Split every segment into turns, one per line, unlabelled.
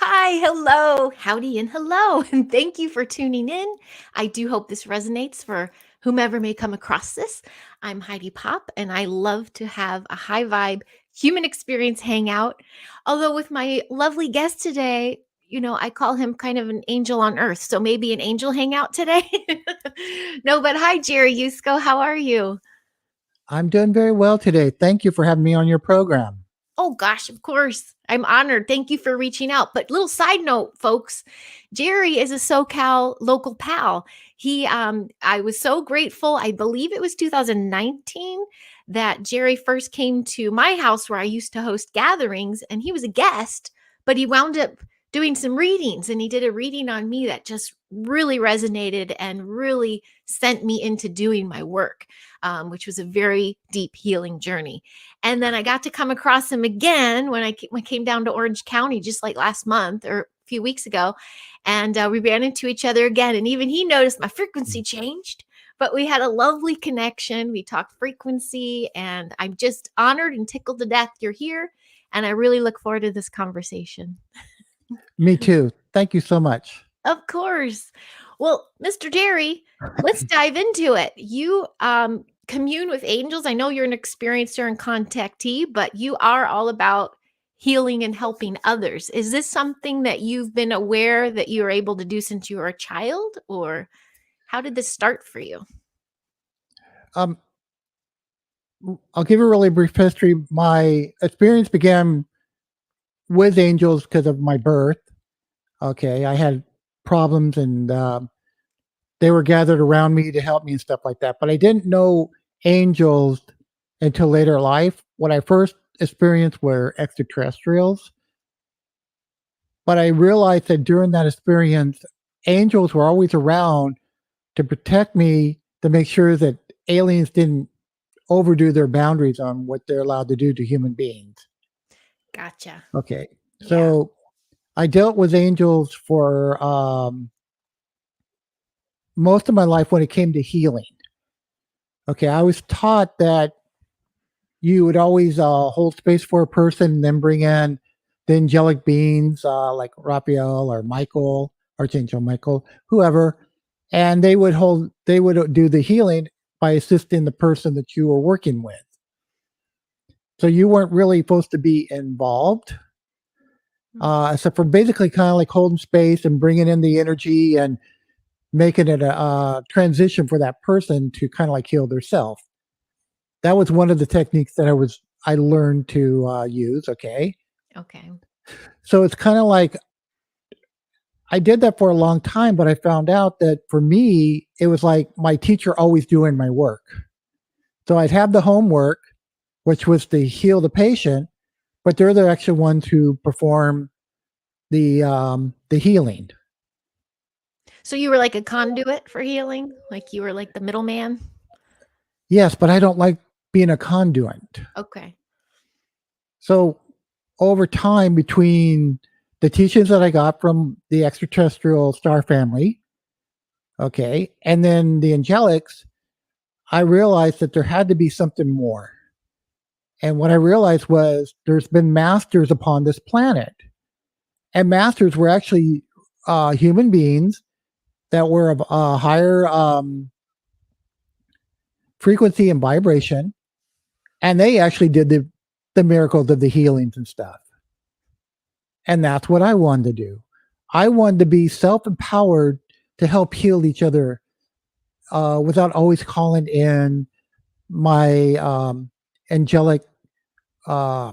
Hi, hello, howdy, and hello. And thank you for tuning in. I do hope this resonates for whomever may come across this. I'm Heidi Pop, and I love to have a high vibe human experience hangout. Although, with my lovely guest today, I call him kind of an angel on earth. So maybe an angel hangout today. No, but hi, Jerry Yusko. How are you?
I'm doing very well today. Thank you for having me on your program.
Oh gosh, of course. I'm honored. Thank you for reaching out. But little side note, folks, Jerry is a SoCal local pal. I was so grateful. I believe it was 2019 that Jerry first came to my house where I used to host gatherings, and he was a guest, but he wound up doing some readings, and he did a reading on me that just really resonated and really sent me into doing my work, which was a very deep healing journey. And then I got to come across him again when I came down to Orange County just like last month or a few weeks ago. And we ran into each other again. And even he noticed my frequency changed, but we had a lovely connection. We talked frequency, and I'm just honored and tickled to death you're here. And I really look forward to this conversation.
Me too. Thank you so much.
Of course. Well, Mr. Jerry, let's dive into it. You commune with angels. I know you're an experiencer and contactee, but you are all about healing and helping others. Is this something that you've been aware that you were able to do since you were a child, or how did this start for you?
Um, I'll give you a really brief history. My experience began with angels because of my birth. Okay, I had problems and they were gathered around me to help me and stuff like that. But I didn't know angels until later life. What I first experienced were extraterrestrials. But I realized that during that experience, angels were always around to protect me, to make sure that aliens didn't overdo their boundaries on what they're allowed to do to human beings.
Gotcha.
Okay.
Yeah.
So I dealt with angels for most of my life when it came to healing. Okay. I was taught that you would always hold space for a person and then bring in the angelic beings like Raphael or Michael, Archangel Michael, whoever, and they would do the healing by assisting the person that you were working with. So you weren't really supposed to be involved, except for basically kind of like holding space and bringing in the energy and making it a transition for that person to kind of like heal their self. That was one of the techniques that I learned to use. Okay,
Okay.
so it's kind of like I did that for a long time, but I found out that for me, it was like my teacher always doing my work. So I'd have the homework, which was to heal the patient, but they're the actual ones who perform the healing.
So you were like a conduit for healing? Like you were like the middleman?
Yes, but I don't like being a conduit.
Okay.
So over time, between the teachings that I got from the extraterrestrial star family, okay, and then the angelics, I realized that there had to be something more. And what I realized was there's been masters upon this planet, and masters were actually human beings that were of a higher frequency and vibration, and they actually did the miracles of the healings and stuff. And that's what I wanted to do. I wanted to be self empowered to help heal each other without always calling in my angelic uh,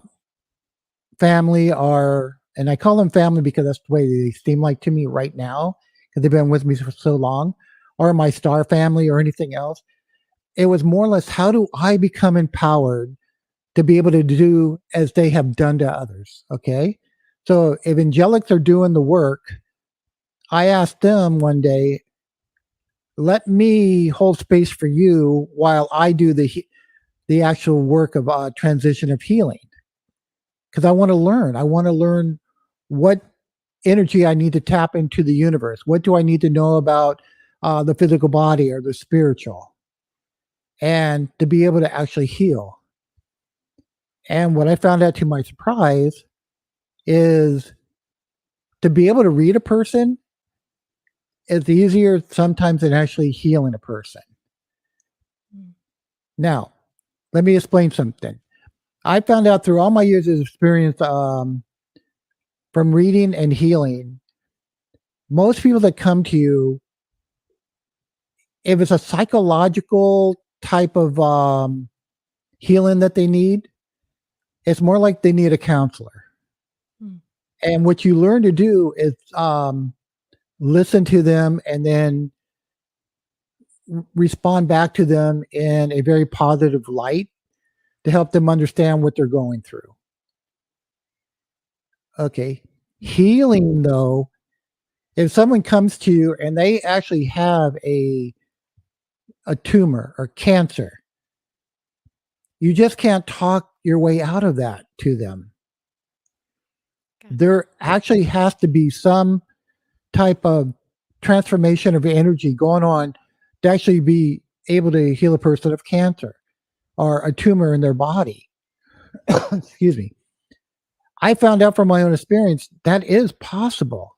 family, or, and I call them family because that's the way they seem like to me right now, because they've been with me for so long, or my star family or anything else. It was more or less, how do I become empowered to be able to do as they have done to others? Okay. So if angelics are doing the work, I asked them one day, let me hold space for you while I do the actual work of transition of healing, because I want to learn. I want to learn what energy I need to tap into the universe. What do I need to know about the physical body or the spiritual, and to be able to actually heal. And what I found out to my surprise is to be able to read a person is easier sometimes than actually healing a person. Now, let me explain something. I found out through all my years of experience from reading and healing, most people that come to you, if it's a psychological type of healing that they need, it's more like they need a counselor. And what you learn to do is listen to them and then respond back to them in a very positive light to help them understand what they're going through. Okay. Healing, though, if someone comes to you and they actually have a tumor or cancer, you just can't talk your way out of that to them. Okay. There actually has to be some type of transformation of energy going on to actually be able to heal a person of cancer or a tumor in their body. Excuse me. I found out from my own experience that is possible.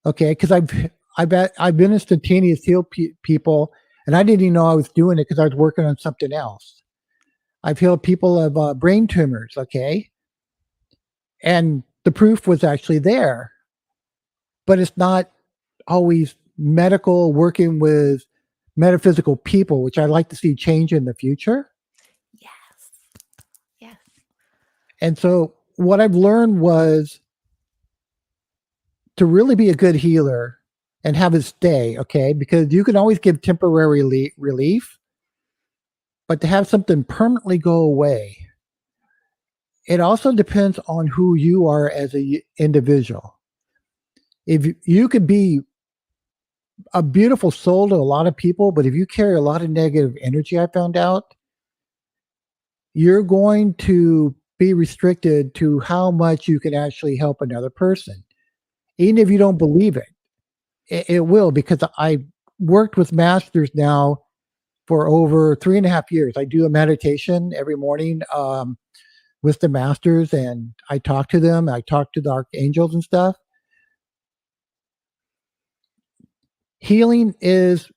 Okay, because I've been instantaneous heal people, and I didn't even know I was doing it because I was working on something else. I've healed people of brain tumors. Okay, and the proof was actually there, but it's not always medical working with metaphysical people, which I'd like to see change in the future.
Yes.
And so what I've learned was to really be a good healer and have it stay, okay? Because you can always give temporary relief, but to have something permanently go away, it also depends on who you are as an individual. If you could be a beautiful soul to a lot of people, but if you carry a lot of negative energy, I found out, you're going to be restricted to how much you can actually help another person. Even if you don't believe it, it will, because I worked with masters now for over 3.5 years. I do a meditation every morning with the masters, and I talk to them. I talk to the archangels and stuff. Healing is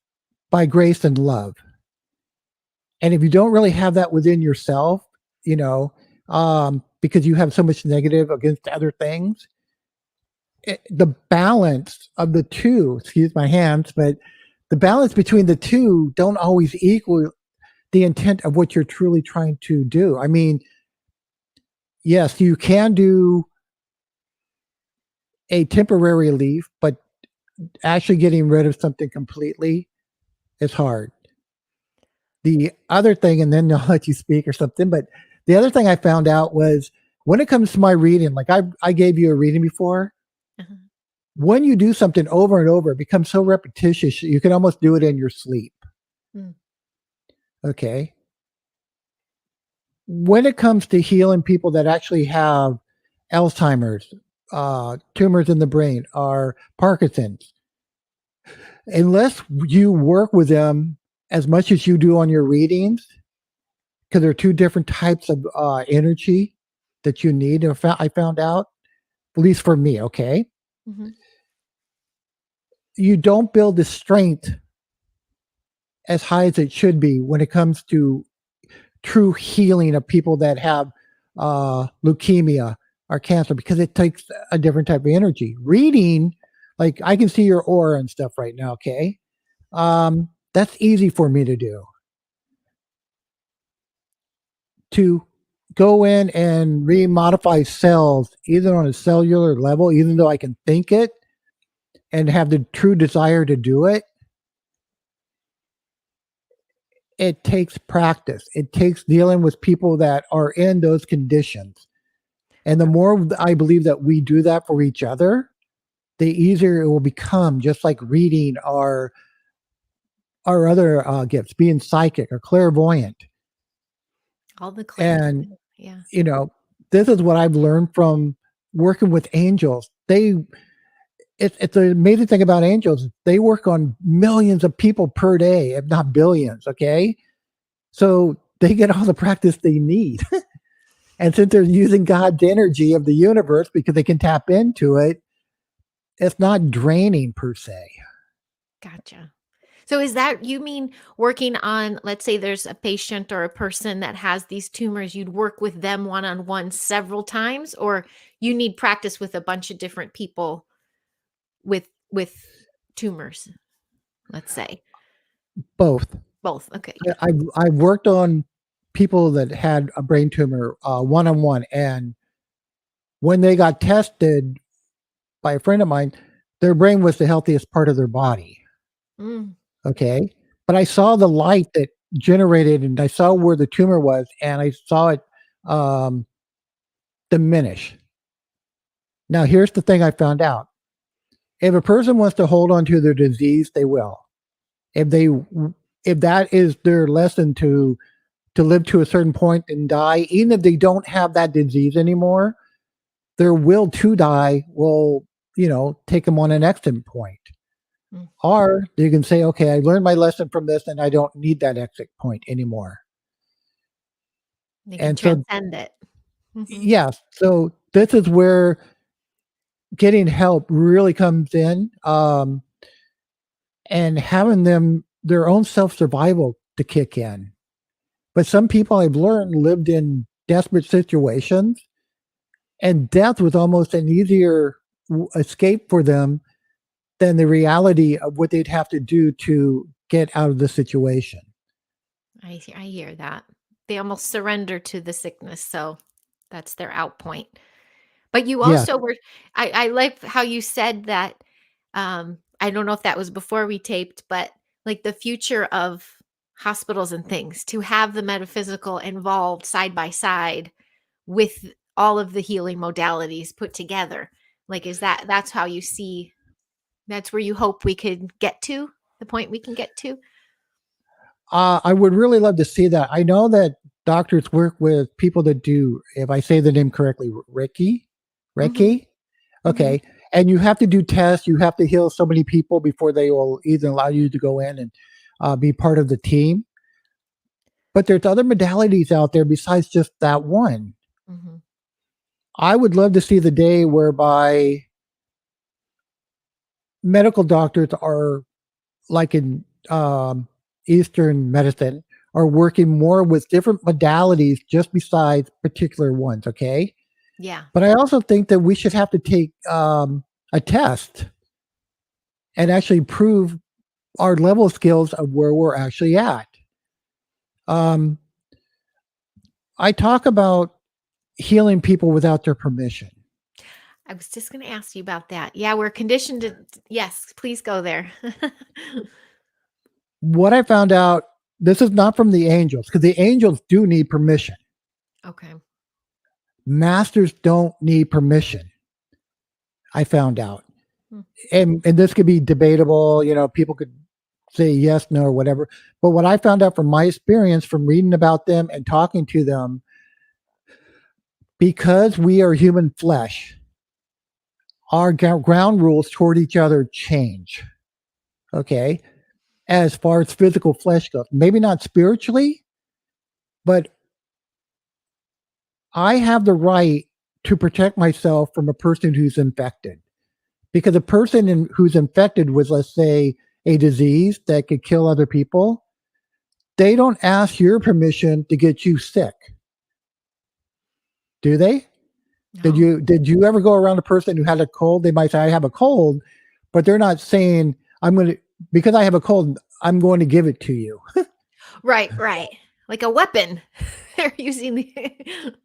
by grace and love. And if you don't really have that within yourself, because you have so much negative against other things, the balance of the two, excuse my hands, but the balance between the two don't always equal the intent of what you're truly trying to do. I mean, yes, you can do a temporary relief, but actually getting rid of something completely is hard. The other thing, and then I'll let you speak or something, but the other thing I found out was when it comes to my reading, like I gave you a reading before, when you do something over and over, it becomes so repetitious, you can almost do it in your sleep. Okay. When it comes to healing people that actually have Alzheimer's, tumors in the brain, or Parkinson's, unless you work with them as much as you do on your readings, because there are two different types of energy that you need. I found out, at least for me, okay? You don't build the strength as high as it should be when it comes to true healing of people that have leukemia or cancer, because it takes a different type of energy. Reading, like I can see your aura and stuff right now, okay? That's easy for me to do. To go in and remodify cells, either on a cellular level, even though I can think it and have the true desire to do it, it takes practice. It takes dealing with people that are in those conditions. And the more I believe that we do that for each other, the easier it will become, just like reading our other gifts, being psychic or clairvoyant.
All the clairs.
And, this is what I've learned from working with angels. It's an amazing thing about angels. They work on millions of people per day, if not billions. Okay. So they get all the practice they need. And since they're using God's energy of the universe, because they can tap into it, it's not draining per se.
Gotcha. So is that, you mean working on, let's say there's a patient or a person that has these tumors, you'd work with them one-on-one several times, or you need practice with a bunch of different people with tumors, let's say?
Both.
Both. Okay, yeah.
I've worked on people that had a brain tumor one on one, and when they got tested by a friend of mine, their brain was the healthiest part of their body.
Mm,
Okay, but I saw the light that generated, and I saw where the tumor was, and I saw it um, diminish. Now, here's the thing I found out: if a person wants to hold on to their disease, they will. If they if that is their lesson to live to a certain point and die, even if they don't have that disease anymore, their will to die will, take them on an exit point.
mm.
Or you can say, okay, I learned my lesson from this and I don't need that exit point anymore.
They can
And so,
transcend it. Mhm.
yeah, so this is where getting help really comes in, and having them their own self survival to kick in. But some people I've learned lived in desperate situations, and death was almost an easier escape for them than the reality of what they'd have to do to get out of the situation.
I hear that. They almost surrender to the sickness, so that's their out point. But you
Yes.
also were, I like how you said that, I don't know if that was before we taped, but like the future of hospitals and things, to have the metaphysical involved side by side with all of the healing modalities put together. Like, is that's how you see, that's where you hope we could get to, the point we can get to?
I would really love to see that. I know that doctors work with people that do, if I say the name correctly, Reiki.
Mhm.
Reiki?
Mhm.
Okay. And you have to do tests. You have to heal so many people before they will even allow you to go in and be part of the team. But there's other modalities out there besides just that one.
Mhm.
I would love to see the day whereby medical doctors are like in Eastern medicine, are working more with different modalities just besides particular ones. Okay.
Yeah.
But I also think that we should have to take a test and actually prove our level of skills of where we're actually at. Um, I talk about healing people without their permission.
I was just gonna ask you about that. Yeah, we're conditioned to, yes, please go there.
What I found out, this is not from the angels, because the angels do need permission.
Okay.
Masters don't need permission. I found out,
Hmm.
and this could be debatable. People could say yes, no, or whatever. But what I found out from my experience, from reading about them and talking to them, because we are human flesh, our ground rules toward each other change. Okay, as far as physical flesh goes, maybe not spiritually, but I have the right to protect myself from a person who's infected. Because a person who's infected with, let's say, a disease that could kill other people, they don't ask your permission to get you sick, do they? Did
No.
you ever go around a person who had a cold? They might say, "I have a cold," but they're not saying, "I'm going to, because I have a cold, I'm going to give it to you."
Right, right. Like a weapon. They're using the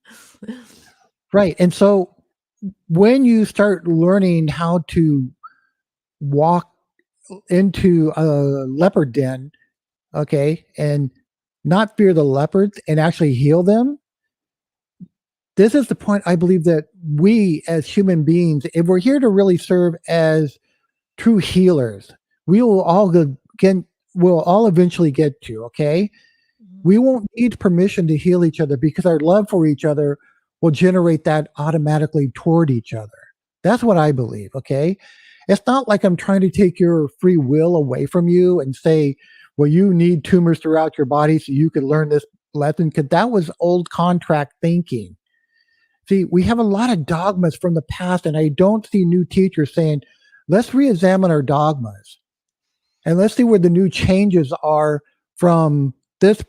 Right. And so when you start learning how to walk into a leopard den, okay, and not fear the leopards and actually heal them, this is the point I believe that we as human beings, if we're here to really serve as true healers, we will all get, we'll all eventually get to, okay?
Mhm.
We won't need permission to heal each other because our love for each other will generate that automatically toward each other. That's what I believe, okay? It's not like I'm trying to take your free will away from you and say, well, you need tumors throughout your body so you can learn this lesson, because that was old contract thinking. See, we have a lot of dogmas from the past, and I don't see new teachers saying, let's re-examine our dogmas and let's see where the new changes are from this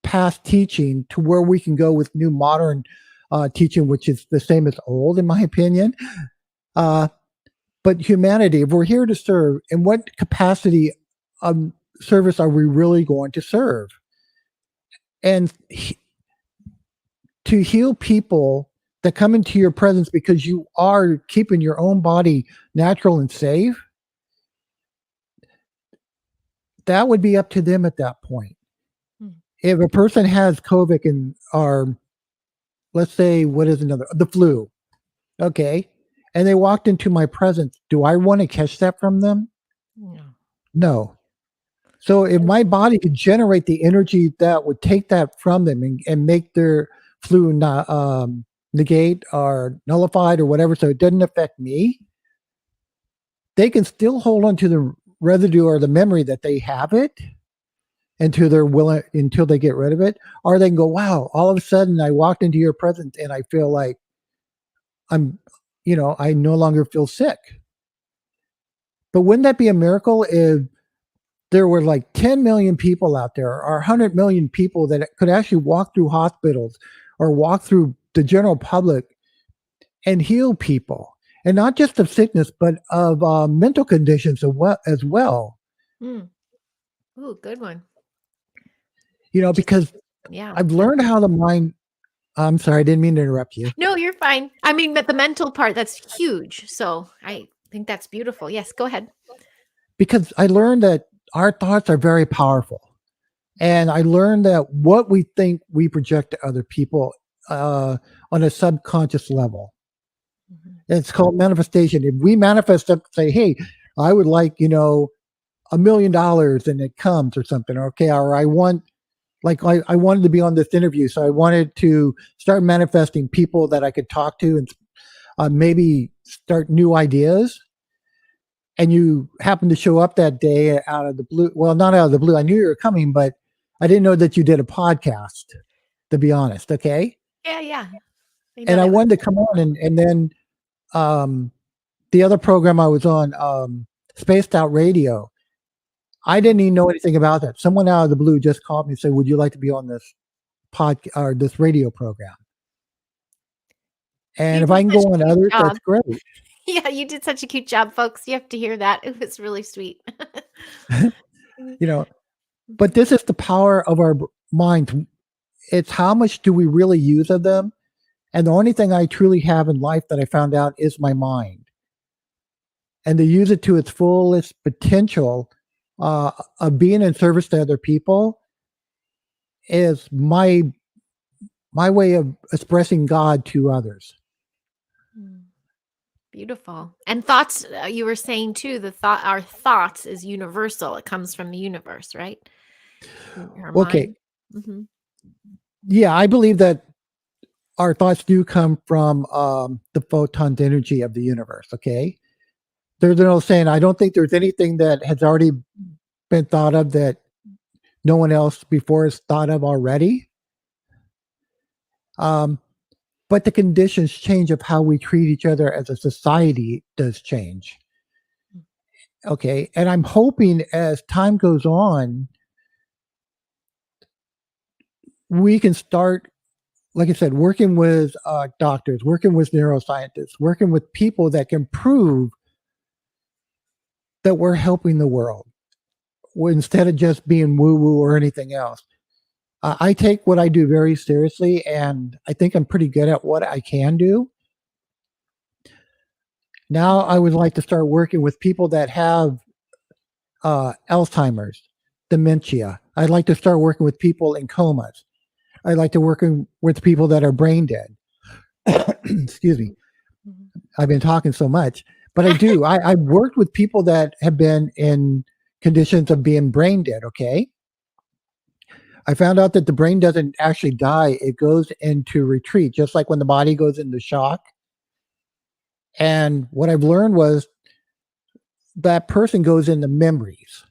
past teaching to where we can go with new modern teaching, which is the same as old, in my opinion. But humanity, if we're here to serve, in what capacity of service are we really going to serve? And to heal people that come into your presence because you are keeping your own body natural and safe, that would be up to them at that point. If a person has COVID and are, let's say, what is the flu, okay, and they walked into my presence, do I want to catch that from them? No. So if my body could generate the energy that would take that from them and make their flu not negate or nullified or whatever, so it doesn't affect me, they can still hold on to the residue or the memory that they have it until they're willing, until they get rid of it, or they can go, wow, all of a sudden I walked into your presence and I feel like I'm, I no longer feel sick. But wouldn't that be a miracle if there were like 10 million people out there or 100 million people that could actually walk through hospitals or walk through the general public and heal people, and not just of sickness, but of mental conditions as well.
Ooh, good one.
Because I've learned how the mind, I'm sorry, I didn't mean to interrupt you.
No, you're fine. I mean, but the mental part, that's huge. So I think that's beautiful. Yes, go ahead.
Because I learned that our thoughts are very powerful. And I learned that what we think we project to other people on a subconscious level. It's called manifestation. If we manifest up, say, hey, I would like, $1 million, and it comes or something. Okay. Or I want, like, I wanted to be on this interview. So I wanted to start manifesting people that I could talk to and maybe start new ideas. And you happen to show up that day out of the blue. Well, not out of the blue. I knew you were coming, but I didn't know that you did a podcast, to be honest. Okay.
Yeah.
And I wanted to come on and then the other program I was on, Spaced Out Radio, I didn't even know anything about that. Someone out of the blue just called me and said, would you like to be on this podcast or this radio program? And if I can go on others, that's great.
Yeah, you did such a cute job, folks. You have to hear that. It was really sweet.
But this is the power of our minds. It's how much do we really use of them? And the only thing I truly have in life that I found out is my mind. And to use it to its fullest potential of being in service to other people is my way of expressing God to others.
Beautiful. And thoughts, you were saying too, our thoughts is universal. It comes from the universe, right?
Okay. Yeah, I believe that our thoughts do come from the photons energy of the universe. Okay. There's no saying, I don't think there's anything that has already been thought of that no one else before has thought of already. But the conditions change of how we treat each other as a society does change. Okay. And I'm hoping as time goes on, we can start, like I said, working with doctors, working with neuroscientists, working with people that can prove that we're helping the world instead of just being woo-woo or anything else. I take what I do very seriously, and I think I'm pretty good at what I can do. Now I would like to start working with people that have Alzheimer's, dementia. I'd like to start working with people in comas. I'd like to work with people that are brain dead. Excuse me. I've been talking so much, but I do. I've worked with people that have been in conditions of being brain dead, okay? I found out that the brain doesn't actually die. It goes into retreat, just like when the body goes into shock. And what I've learned was that person goes into memories.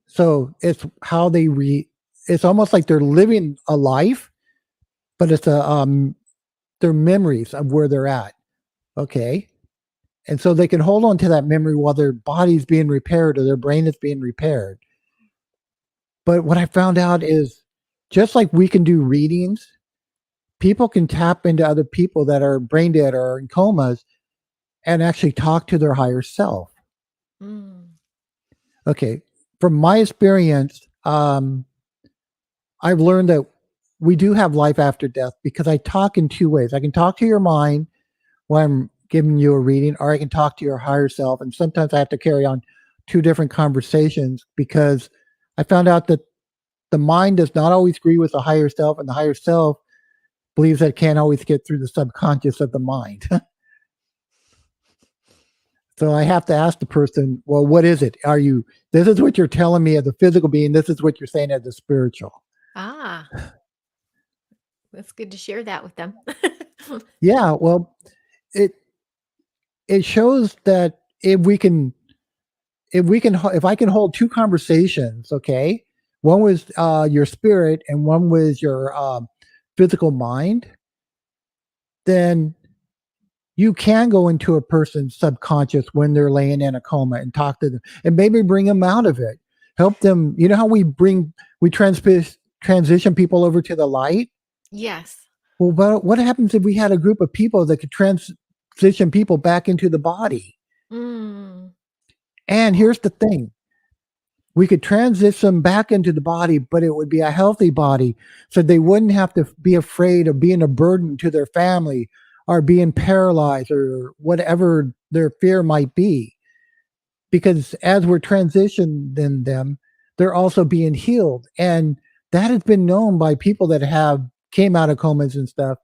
So it's how they it's almost like they're living a life, but it's their memories of where they're at. Okay. And so they can hold on to that memory while their body's being repaired or their brain is being repaired. But what I found out is just like we can do readings, people can tap into other people that are brain dead or in comas and actually talk to their higher self.
Mm.
Okay. From my experience, I've learned that we do have life after death because I talk in two ways. I can talk to your mind when I'm giving you a reading, or I can talk to your higher self. And sometimes I have to carry on two different conversations because I found out that the mind does not always agree with the higher self, and the higher self believes that it can't always get through the subconscious of the mind. So I have to ask the person, well, what is it? This is what you're telling me as a physical being. This is what you're saying as a spiritual.
Ah, that's good to share that with them.
Yeah. Well, it, it shows that if I can hold two conversations, okay, one was your spirit and one was your physical mind, then you can go into a person's subconscious when they're laying in a coma and talk to them and maybe bring them out of it, help them. You know how we transition people over to the light.
Yes.
Well, but what happens if we had a group of people that could transition people back into the body?
Mm.
And here's the thing: we could transition back into the body, but it would be a healthy body. So they wouldn't have to be afraid of being a burden to their family or being paralyzed or whatever their fear might be. Because as we're transitioning them, they're also being healed. And that has been known by people that have came out of comas and stuff,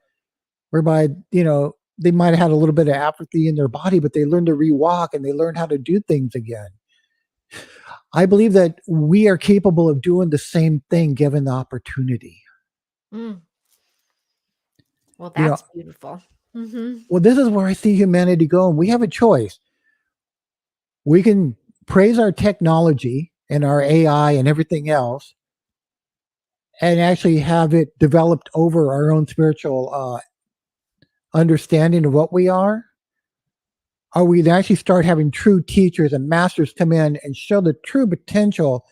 whereby, they might have had a little bit of apathy in their body, but they learned to re-walk and they learned how to do things again. I believe that we are capable of doing the same thing given the opportunity.
Mm. Well,
You know,
that's beautiful. Mm-hmm.
well, this is where I see humanity going. We have a choice. We can praise our technology and our AI and everything else and actually have it developed over our own spiritual understanding of what we are. Or we'd actually start having true teachers and masters come in and show the true potential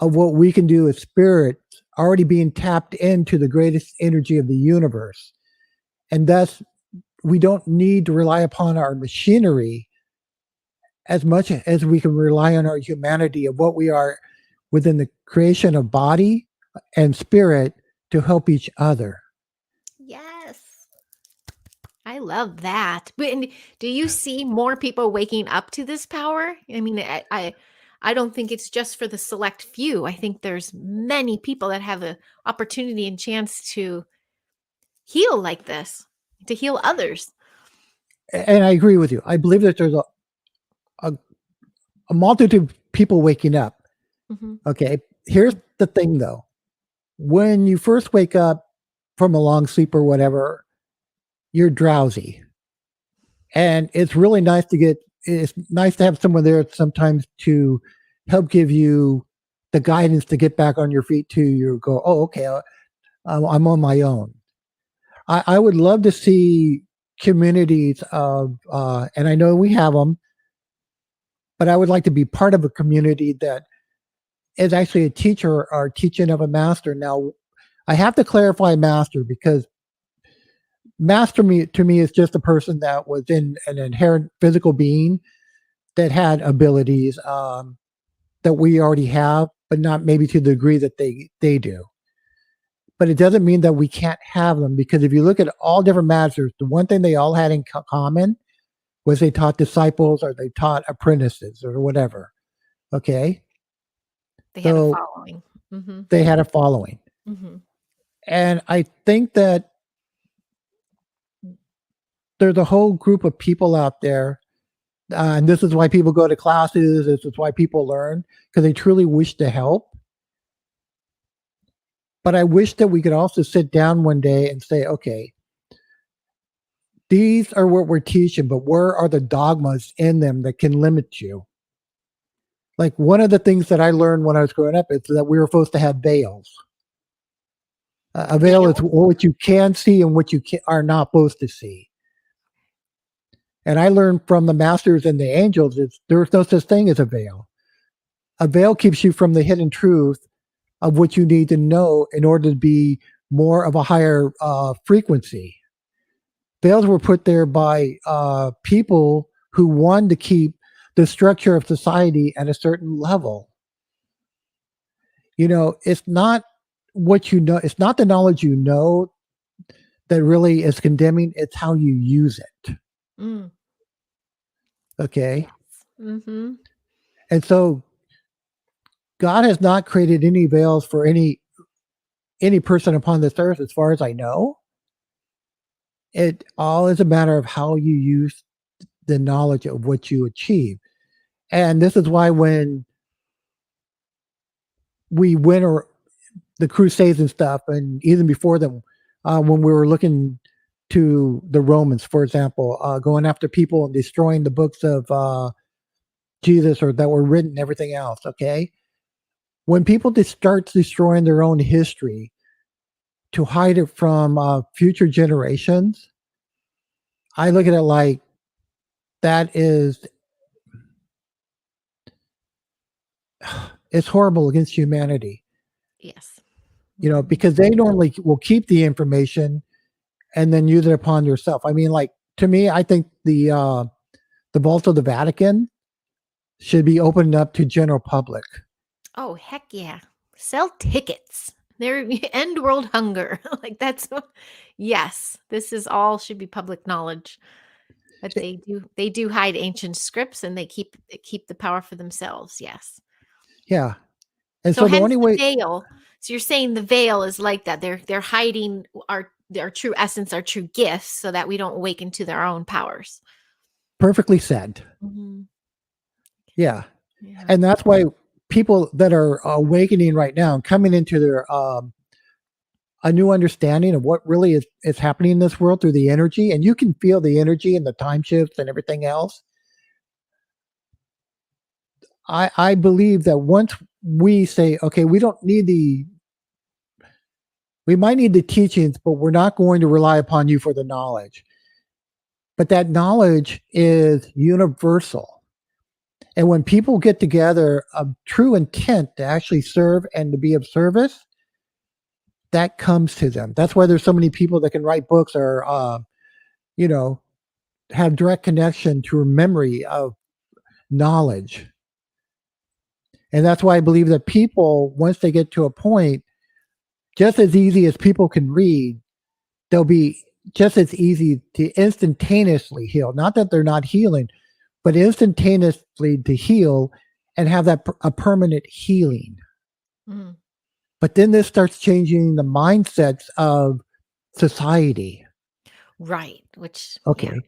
of what we can do as spirits already being tapped into the greatest energy of the universe. And thus, we don't need to rely upon our machinery as much as we can rely on our humanity of what we are within the creation of body and spirit to help each other.
Yes. I love that. And do you see more people waking up to this power? I mean, I don't think it's just for the select few. I think there's many people that have the opportunity and chance to heal like this, to heal others.
And I agree with you. I believe that there's a, a multitude of people waking up.
Mm-hmm.
Okay. Here's the thing though. When you first wake up from a long sleep or whatever, you're drowsy. And it's nice to have someone there sometimes to help give you the guidance to get back on your feet to you go, oh, okay, I'm on my own. I would love to see communities of, and I know we have them, but I would like to be part of a community that is actually a teacher or teaching of a master. Now, I have to clarify master because to me is just a person that was in an inherent physical being that had abilities that we already have, but not maybe to the degree that they do. But it doesn't mean that we can't have them because if you look at all different masters, the one thing they all had in common was they taught disciples or they taught apprentices or whatever. Okay.
They had a
So
following. Mm-hmm.
they had a following.
Mm-hmm.
And I think that there's a whole group of people out there. And this is why people go to classes. This is why people learn because they truly wish to help. But I wish that we could also sit down one day and say, okay, these are what we're teaching, but where are the dogmas in them that can limit you? Like one of the things that I learned when I was growing up is that we were supposed to have veils. A veil is
Veil?
what you can see and what you are not supposed to see. And I learned from the masters and the angels is there's no such thing as a veil. A veil keeps you from the hidden truth of what you need to know in order to be more of a higher frequency. Veils were put there by people who wanted to keep the structure of society at a certain level. It's not what you know, it's not the knowledge you know that really is condemning, it's how you use it.
Mm.
Okay.
Yes. Mm-hmm.
And so God has not created any veils for any person upon this earth, as far as I know. It all is a matter of how you use the knowledge of what you achieve. And this is why when we went the crusades and stuff, and even before them, when we were looking to the Romans, for example, going after people and destroying the books of Jesus or that were written and everything else, okay? When people just start destroying their own history to hide it from future generations, I look at it like that is, it's horrible against humanity.
Yes.
Because they normally will keep the information and then use it upon yourself. I mean, like, to me, I think the vault of the Vatican should be opened up to general public.
Oh, heck yeah. Sell tickets. There, end world hunger. Like that's, yes, this is all should be public knowledge. But they do hide ancient scripts and they keep the power for themselves. Yes.
Yeah. And
So
so the
hence
only
the
way,
veil. So you're saying the veil is like that. They're hiding our true essence, our true gifts, so that we don't awaken to their own powers.
perfectly said.
Mm-hmm.
Yeah.
Yeah.
And that's why people that are awakening right now and coming into their a new understanding of what really is happening in this world through the energy, and you can feel the energy and the time shifts and everything else. I believe that once we say, okay, we don't need we might need the teachings, but we're not going to rely upon you for the knowledge. But that knowledge is universal. And when people get together of true intent to actually serve and to be of service, that comes to them. That's why there's so many people that can write books or, have direct connection to a memory of knowledge. And that's why I believe that people, once they get to a point, just as easy as people can read, they'll be just as easy to instantaneously heal. Not that they're not healing, but instantaneously to heal and have that a permanent healing.
Mm-hmm.
But then this starts changing the mindsets of society.
Right. Which, yeah,
Okay.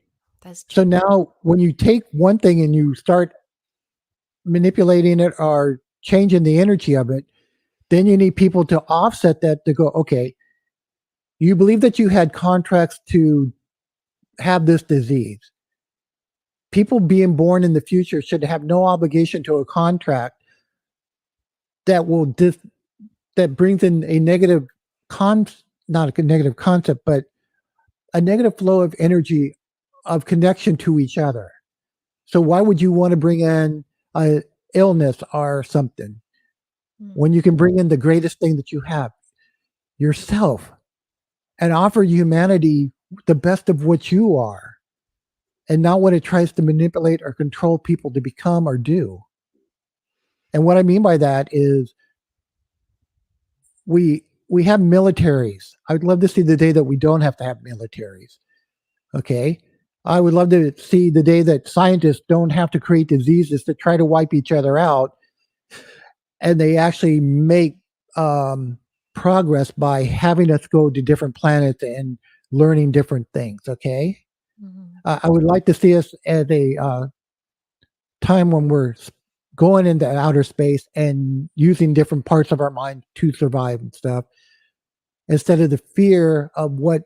that's
So
true.
now when you take one thing and you start manipulating it or changing the energy of it, then you need people to offset that to go, okay, you believe that you had contracts to have this disease. People being born in the future should have no obligation to a contract that will that brings in a negative not a negative concept, but a negative flow of energy of connection to each other. So why would you want to bring in a illness or something when you can bring in the greatest thing that you have, yourself, and offer humanity the best of what you are and not what it tries to manipulate or control people to become or do? And what I mean by that is we have militaries. I'd love to see the day that we don't have to have militaries. Okay. I would love to see the day that scientists don't have to create diseases to try to wipe each other out, and they actually make progress by having us go to different planets and learning different things. Okay.
Mm-hmm.
I would like to see us at a time when we're going into outer space and using different parts of our mind to survive and stuff, instead of the fear of what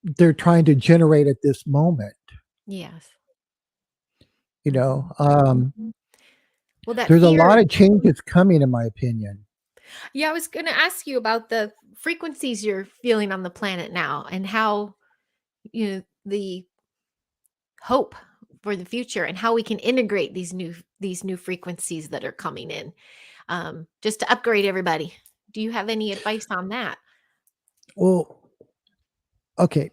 they're trying to generate at this moment.
Yes.
You know,
Mhm. Well, that
there's a lot
fear.
of changes coming, in my opinion.
Yeah, I was going to ask you about the frequencies you're feeling on the planet now and how the hope for the future and how we can integrate these new frequencies that are coming in, just to upgrade everybody. Do you have any advice on that?
Well, okay.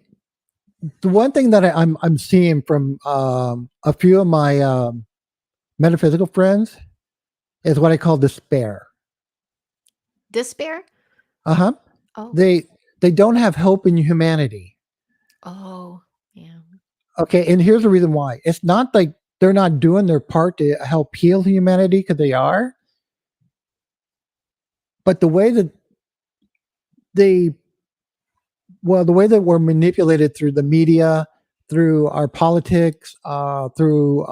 The one thing that I'm seeing from a few of my metaphysical friends is what I call despair.
Despair?
Uh-huh.
Oh.
They don't have hope in humanity.
Oh, yeah.
Okay, and here's the reason why. It's not like they're not doing their part to help heal humanity, because they are. But the way that they the way that we're manipulated through the media, through our politics, through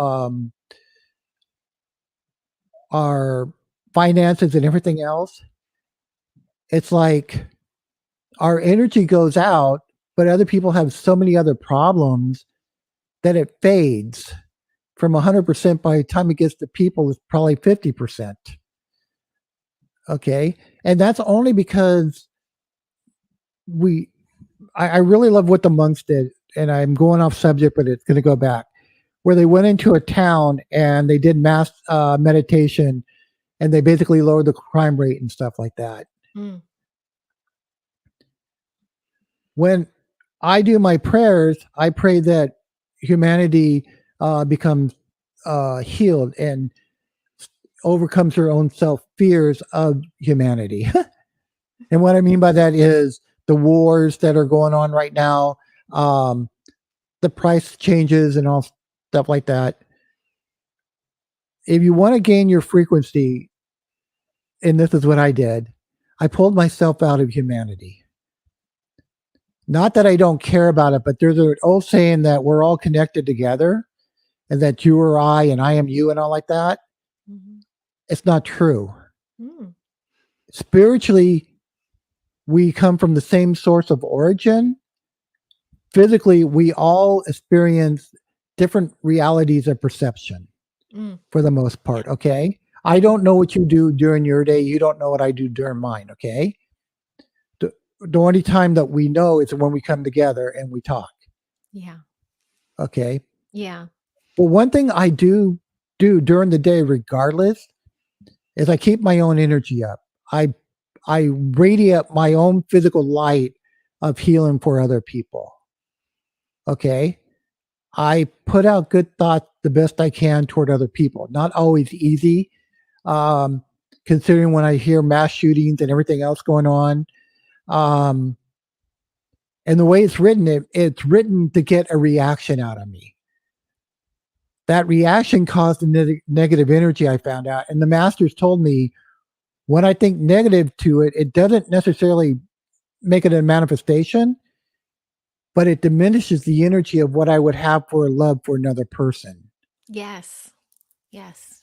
our finances and everything else, it's like our energy goes out, but other people have so many other problems that it fades from 100%. By the time it gets to people, it's probably 50%. Okay. And that's only because I really love what the monks did. And I'm going off subject, but it's going to go back, where they went into a town and they did mass meditation, and they basically lowered the crime rate and stuff like that.
Mm.
When I do my prayers, I pray that humanity becomes healed and overcomes her own self fears of humanity. And what I mean by that is the wars that are going on right now, the price changes and all stuff like that. If you want to gain your frequency, and this is what I did, I pulled myself out of humanity. Not that I don't care about it, but there's an old saying that we're all connected together, and that you are I and I am you and all like that.
Mm-hmm.
It's not true.
Mm.
Spiritually, we come from the same source of origin. Physically, we all experience different realities of perception for the most part. Okay. I don't know what you do during your day. You don't know what I do during mine. Okay. The only time that we know is when we come together and we talk.
Yeah.
Okay.
Yeah.
But one thing I do during the day, regardless, is I keep my own energy up. I radiate my own physical light of healing for other people. Okay. I put out good thoughts the best I can toward other people. Not always easy, considering when I hear mass shootings and everything else going on. And the way it's written, it's written to get a reaction out of me. That reaction caused the negative energy, I found out. And the masters told me, when I think negative to it, it doesn't necessarily make it a manifestation, but it diminishes the energy of what I would have for love for another person.
Yes. Yes.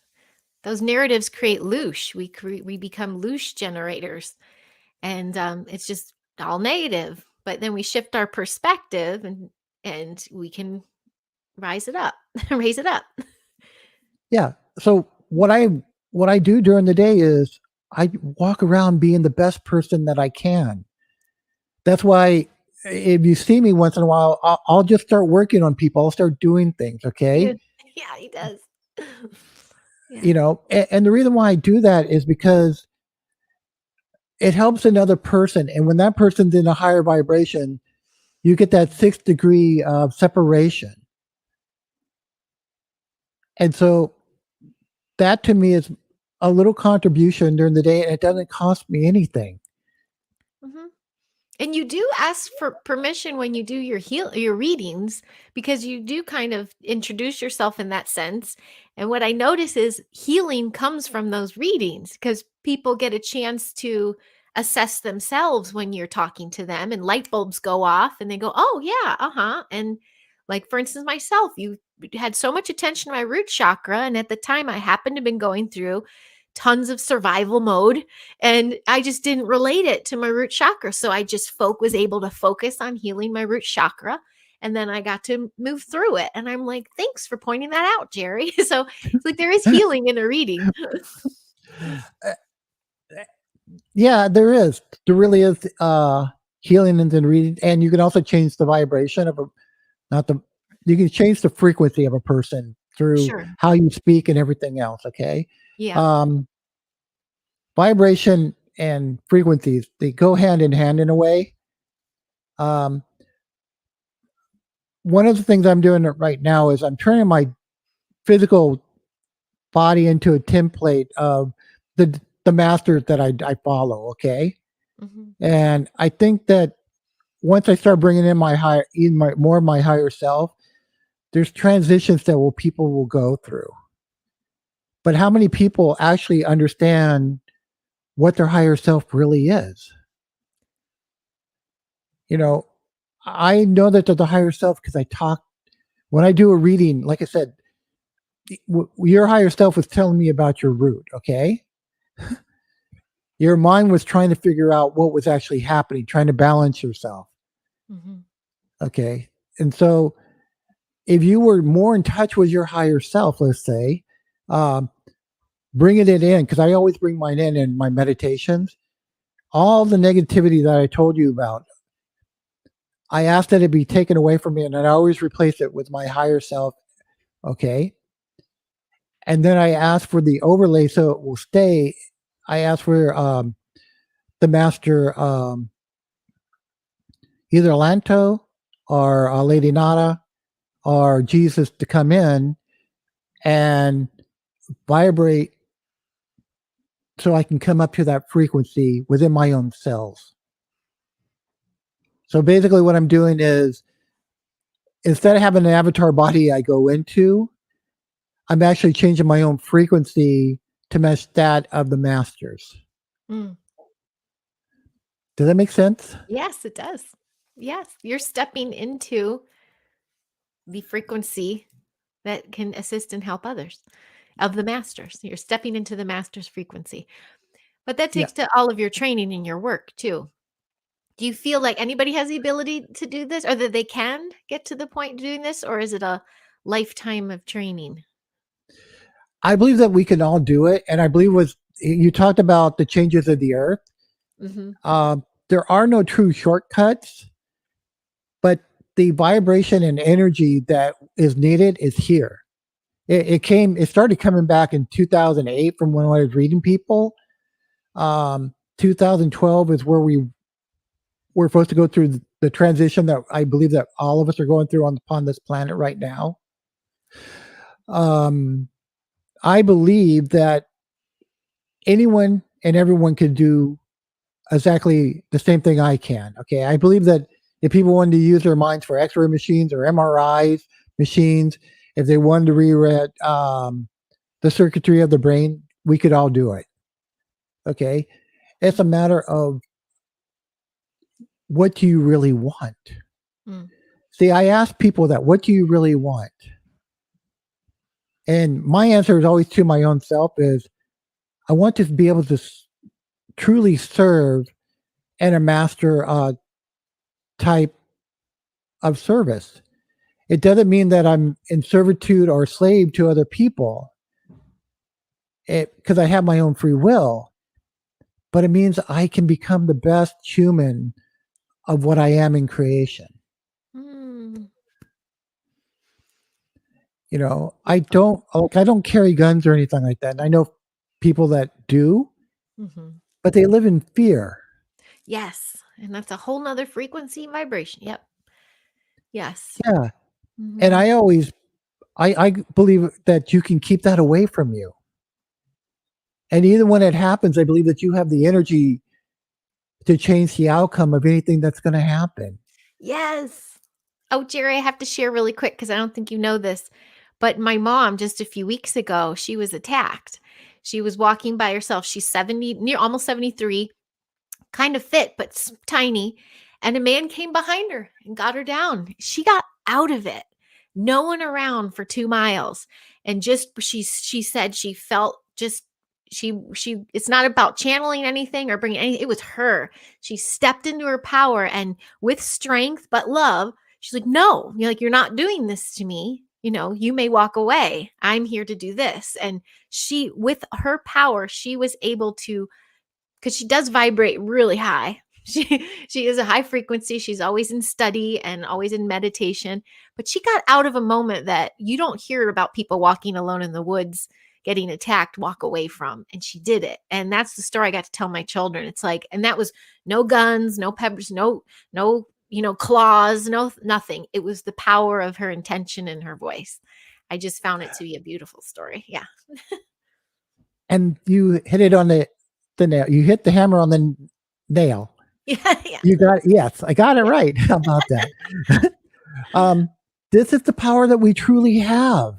Those narratives create loosh. We become loosh generators, and it's just all negative. But then we shift our perspective, and we can rise it up, raise it up.
Yeah. So what I do during the day is I walk around being the best person that I can. That's why if you see me once in a while, I'll just start working on people. I'll start doing things. Okay.
Yeah, he does. Yeah.
You know, and the reason why I do that is because it helps another person. And when that person's in a higher vibration, you get that 6th degree of separation. And so that to me is a little contribution during the day, and it doesn't cost me anything.
Mm-hmm. And you do ask for permission when you do your readings, because you do kind of introduce yourself in that sense. And what I notice is healing comes from those readings, because people get a chance to assess themselves when you're talking to them, and light bulbs go off and they go, "Oh yeah, uh-huh." And like, for instance, myself, you had so much attention to my root chakra, and at the time I happened to have been going through tons of survival mode, and I just didn't relate it to my root chakra. So I just was able to focus on healing my root chakra. And then I got to move through it. And I'm like, thanks for pointing that out, Jerry. So it's like there is healing in a reading.
Yeah, there is. There really is healing in the reading. And you can also change the vibration of you can change the frequency of a person through
Sure.
how you speak and everything else. Okay.
Yeah.
Um, Vibration and frequencies, they go hand in hand in a way. Um, One of the things I'm doing right now is I'm turning my physical body into a template of the masters that I follow. Okay.
Hmm.
And I think that once I start bringing in more of my higher self, there's transitions that people will go through. But how many people actually understand what their higher self really is? You know, I know that there's a higher self because I talk when I do a reading. Like I said, your higher self was telling me about your root. Okay, your mind was trying to figure out what was actually happening, trying to balance yourself.
Hmm.
Okay, and so if you were more in touch with your higher self, let's say, um, bringing it in, because I always bring mine in my meditations. All the negativity that I told you about, I asked that it be taken away from me, and I always replace it with my higher self. Okay. And then I ask for the overlay so it will stay. I ask for the master, either Lanto or Lady Nada or Jesus to come in and vibrate so I can come up to that frequency within my own cells. So basically, what I'm doing is instead of having an avatar body I go into, I'm actually changing my own frequency to match that of the masters.
Mm.
Does that make sense?
Yes, it does. Yes, you're stepping into the frequency that can assist and help others of the masters. You're stepping into the master's frequency. But that
Yeah.
takes to all of your training and your work too. Do you feel like anybody has the ability to do this or that they can get to the point of doing this, or is it a lifetime of training?
I believe that we can all do it. And I believe was you talked about the changes of the earth.
Hmm.
There are no true shortcuts, but the vibration and energy that is needed is here. It started coming back in 2008 from when I was reading people. 2012 is where we're supposed to go through the transition that I believe that all of us are going through upon this planet right now. Um, I believe that anyone and everyone can do exactly the same thing I can. Okay. I believe that if people wanted to use their minds for x ray machines or MRIs machines, if they wanted to reread the circuitry of the brain, we could all do it. Okay. It's a matter of what do you really want?
Mm.
See, I ask people that, what do you really want? And my answer is always to my own self is I want to be able to truly serve and a master type of service. It doesn't mean that I'm in servitude or slave to other people because I have my own free will, but it means I can become the best human of what I am in creation.
Mm.
You know, I don't carry guns or anything like that. And I know people that do,
Hmm.
but they live in fear.
Yes. And that's a whole nother frequency and vibration. Yep. Yes.
Yeah. And
Hmm.
I believe that you can keep that away from you. And even when it happens, I believe that you have the energy to change the outcome of anything that's going to happen.
Yes. Oh, Jerry, I have to share really quick because I don't think you know this. But my mom, just a few weeks ago, she was attacked. She was walking by herself. She's 70, near almost 73, kind of fit, but tiny. And a man came behind her and got her down. She got out of it. No one around for 2 miles. And just she said she felt just she it's not about channeling anything or bringing anything. It was her. She stepped into her power and with strength but love, she's like, no, you're not doing this to me. You may walk away. I'm here to do this. And with her power, she was able to, because she does vibrate really high. She is a high frequency. She's always in study and always in meditation, but she got out of a moment that you don't hear about people walking alone in the woods getting attacked walk away from, and she did it. And that's the story I got to tell my children. It's like, and that was no guns, no peppers, no claws, no nothing. It was the power of her intention and her voice. I just found it to be a beautiful story. Yeah.
And you hit it on the nail. You hit the hammer on the nail.
Yeah. Yeah.
You got yes, I got it right. How about that? This is the power that we truly have.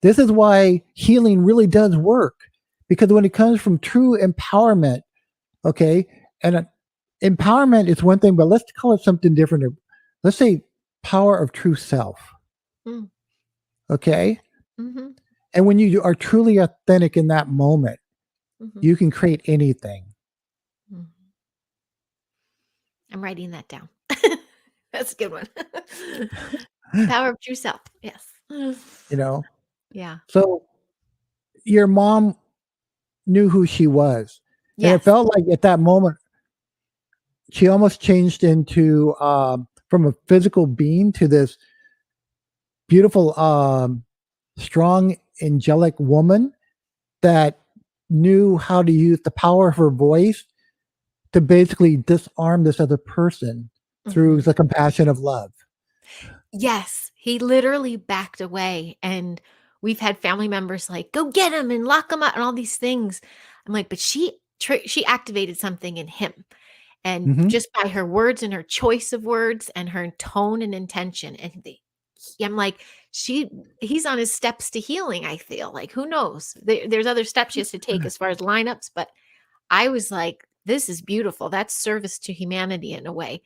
This is why healing really does work, because when it comes from true empowerment, okay, and empowerment is one thing, but let's call it something different. Let's say power of true self.
Mm.
Okay.
Mm-hmm.
And when you are truly authentic in that moment,
Mm-hmm.
you can create anything.
Mm-hmm. I'm writing that down. That's a good one. Power of true self. Yes.
Yeah. So your mom knew who she was. Yes. And it felt like at that moment, she almost changed into, from a physical being to this beautiful, strong, angelic woman that knew how to use the power of her voice to basically disarm this other person through the compassion of love.
Yes, he literally backed away, and we've had family members like, go get him and lock him up and all these things. I'm like, but she activated something in him. And just by her words and her choice of words and her tone and intention. And I'm like, he's on his steps to healing. I feel like, who knows? There's other steps she has to take as far as lineups, but I was like, this is beautiful. That's service to humanity in a way.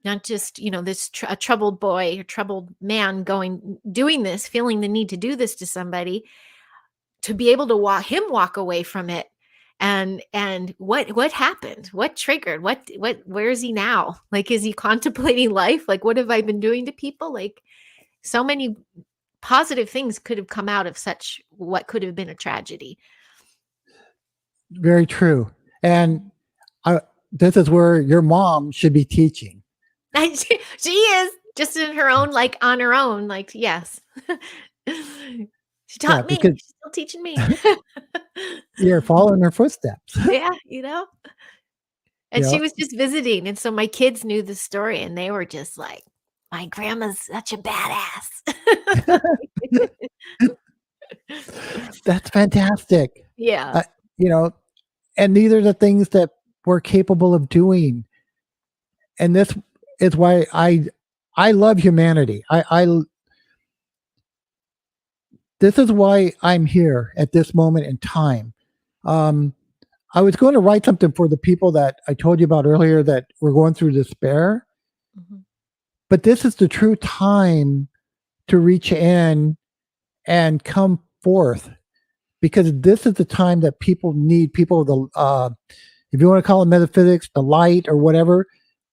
Not just, this a troubled boy or troubled man doing this, feeling the need to do this to somebody, to be able to walk away from it. And what happened? What triggered? Where is he now? Like, is he contemplating life? Like, what have I been doing to people? Like, so many positive things could have come out of what could have been a tragedy.
Very true. And this is where your mom should be teaching.
She is, just in her own, like on her own, like, yes. She taught me. She's still teaching me.
You're following her footsteps.
Yeah, And she was just visiting. And so my kids knew the story, and they were just like, my grandma's such a badass.
That's fantastic.
Yeah.
And these are the things that we're capable of doing. And this is why I love humanity. This is why I'm here at this moment in time. I was going to write something for the people that I told you about earlier that were going through despair. But this is the true time to reach in and come forth, because this is the time that people need people, if you want to call it metaphysics, the light or whatever,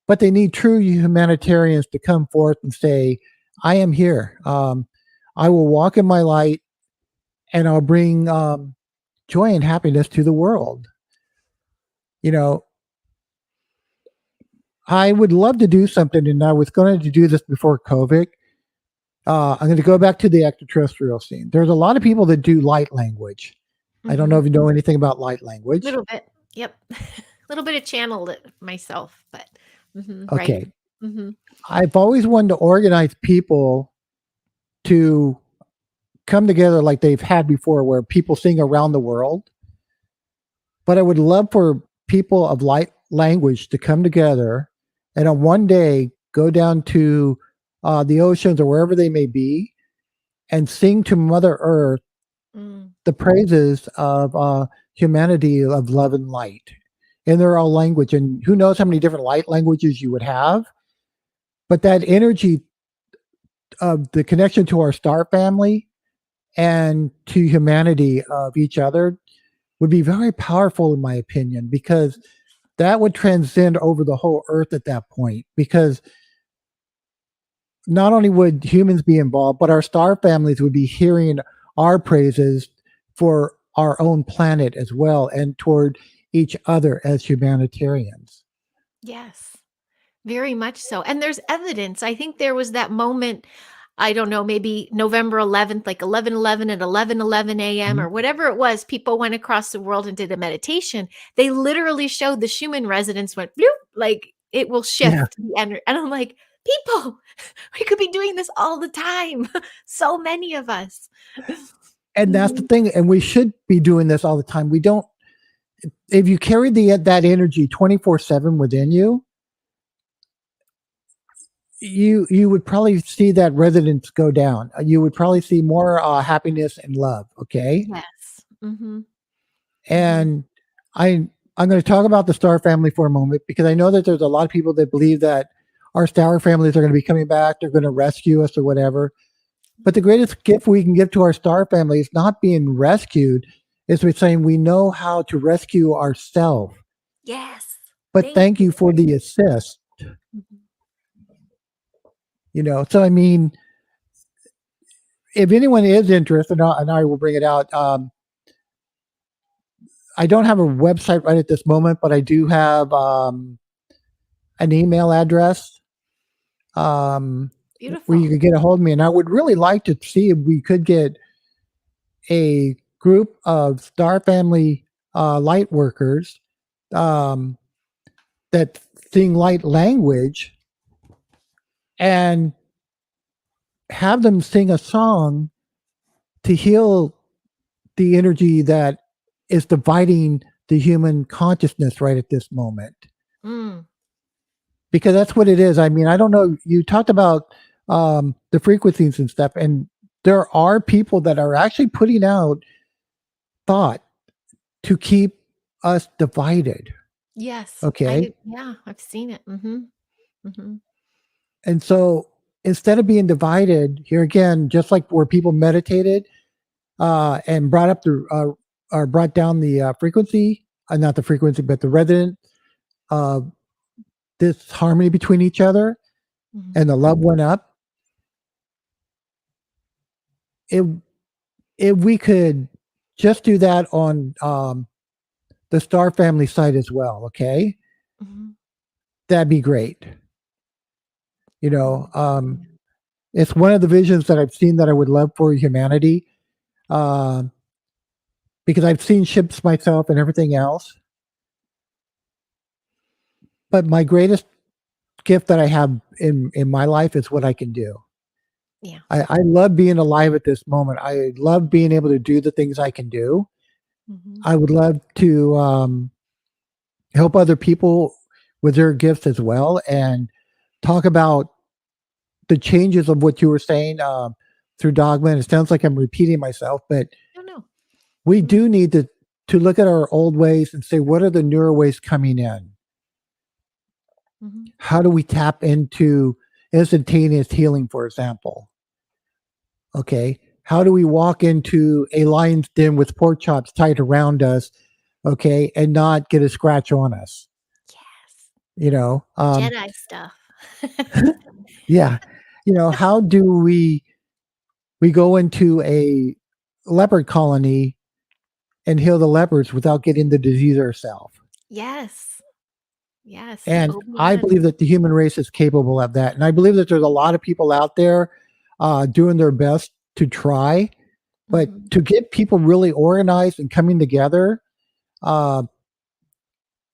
but they need true humanitarians to come forth and say, I am here. I will walk in my light, and I'll bring joy and happiness to the world. I would love to do something, and I was going to do this before COVID. I'm going to go back to the extraterrestrial scene. There's a lot of people that do light language. I don't know if you know anything about light language.
A little bit. Yep. A little bit of channeled it myself, but
okay.
Right.
I've always wanted to organize people to come together like they've had before, where people sing around the world. But I would love for people of light language to come together and on one day go down to the oceans or wherever they may be and sing to Mother Earth the praises of humanity, of love and light in their own language. And who knows how many different light languages you would have. But that energy of the connection to our star family and to humanity of each other would be very powerful, in my opinion, because that would transcend over the whole earth at that point. Because not only would humans be involved, but our star families would be hearing our praises for our own planet as well, and toward each other as humanitarians.
Yes. Very much so. And there's evidence. I think there was that moment, I don't know, maybe November 11th, like 11:11 at 11:11 a.m.
Mhm.
or whatever it was. People went across the world and did a meditation. They literally showed the Schumann resonance went bloop, like it will
Yeah.
shift the energy. And I'm like, people, we could be doing this all the time. So many of us.
And that's the
Mhm.
thing. And we should be doing this all the time. We don't, if you carry that energy 24/7 within you, you would probably see that resonance go down. You would probably see more happiness and love. Okay.
Yes. Hmm. Hmm.
And I'm going to talk about the star family for a moment because I know that there's a lot of people that believe that our star families are going to be coming back. They're going to rescue us or whatever. But the greatest gift we can give to our star family is not being rescued. Is we're saying we know how to rescue ourselves.
Yes.
But
Thank
thank
you.
you for the assist.
Mhm.
So I mean, if anyone is interested, and I will bring it out. I don't have a website right at this moment, but I do have an email address um, where you
Beautiful.
could get a hold of me. And I would really like to see if we could get a group of Star Family light workers um, that sing light language and have them sing a song to heal the energy that is dividing the human consciousness right at this moment.
Mm.
Because that's what it is. I mean, I don't know. You talked about the frequencies and stuff, and there are people that are actually putting out thought to keep us divided.
Yes.
Okay.
Yeah, I've seen it. Hmm. Hmm.
And so instead of being divided, here again, just like where people meditated and brought up or brought down the frequency, not the frequency, but the resonant, uh, this harmony between each other
Hmm.
and the love went up. If, if we could just do that on the Star Family site as well, okay,
Hmm.
that'd be great. You know,
Hmm.
it's one of the visions that I've seen that I would love for humanity. Uh, because I've seen ships myself and everything else. But my greatest gift that I have in my life is what I can do.
Yeah.
I love being alive at this moment. I love being able to do the things I can do.
Hmm.
I would love to help other people with their gifts as well and talk about the changes of what you were saying through dogma. And it sounds like I'm repeating myself, but
No, no.
we
Hmm.
do need to look at our old ways and say, what are the newer ways coming in?
Hmm.
How do we tap into instantaneous healing, for example? Okay. How do we walk into a lion's den with pork chops tied around us, okay, and not get a scratch on us?
Yes.
You know,
Jedi stuff.
yeah. How do we go into a leopard colony and heal the leopards without getting the disease ourselves?
Yes. Yes.
And I
Obi-Wan.
believe that the human race is capable of that. And I believe that there's a lot of people out there doing their best to try, but
Hmm.
to get people really organized and coming together, uh,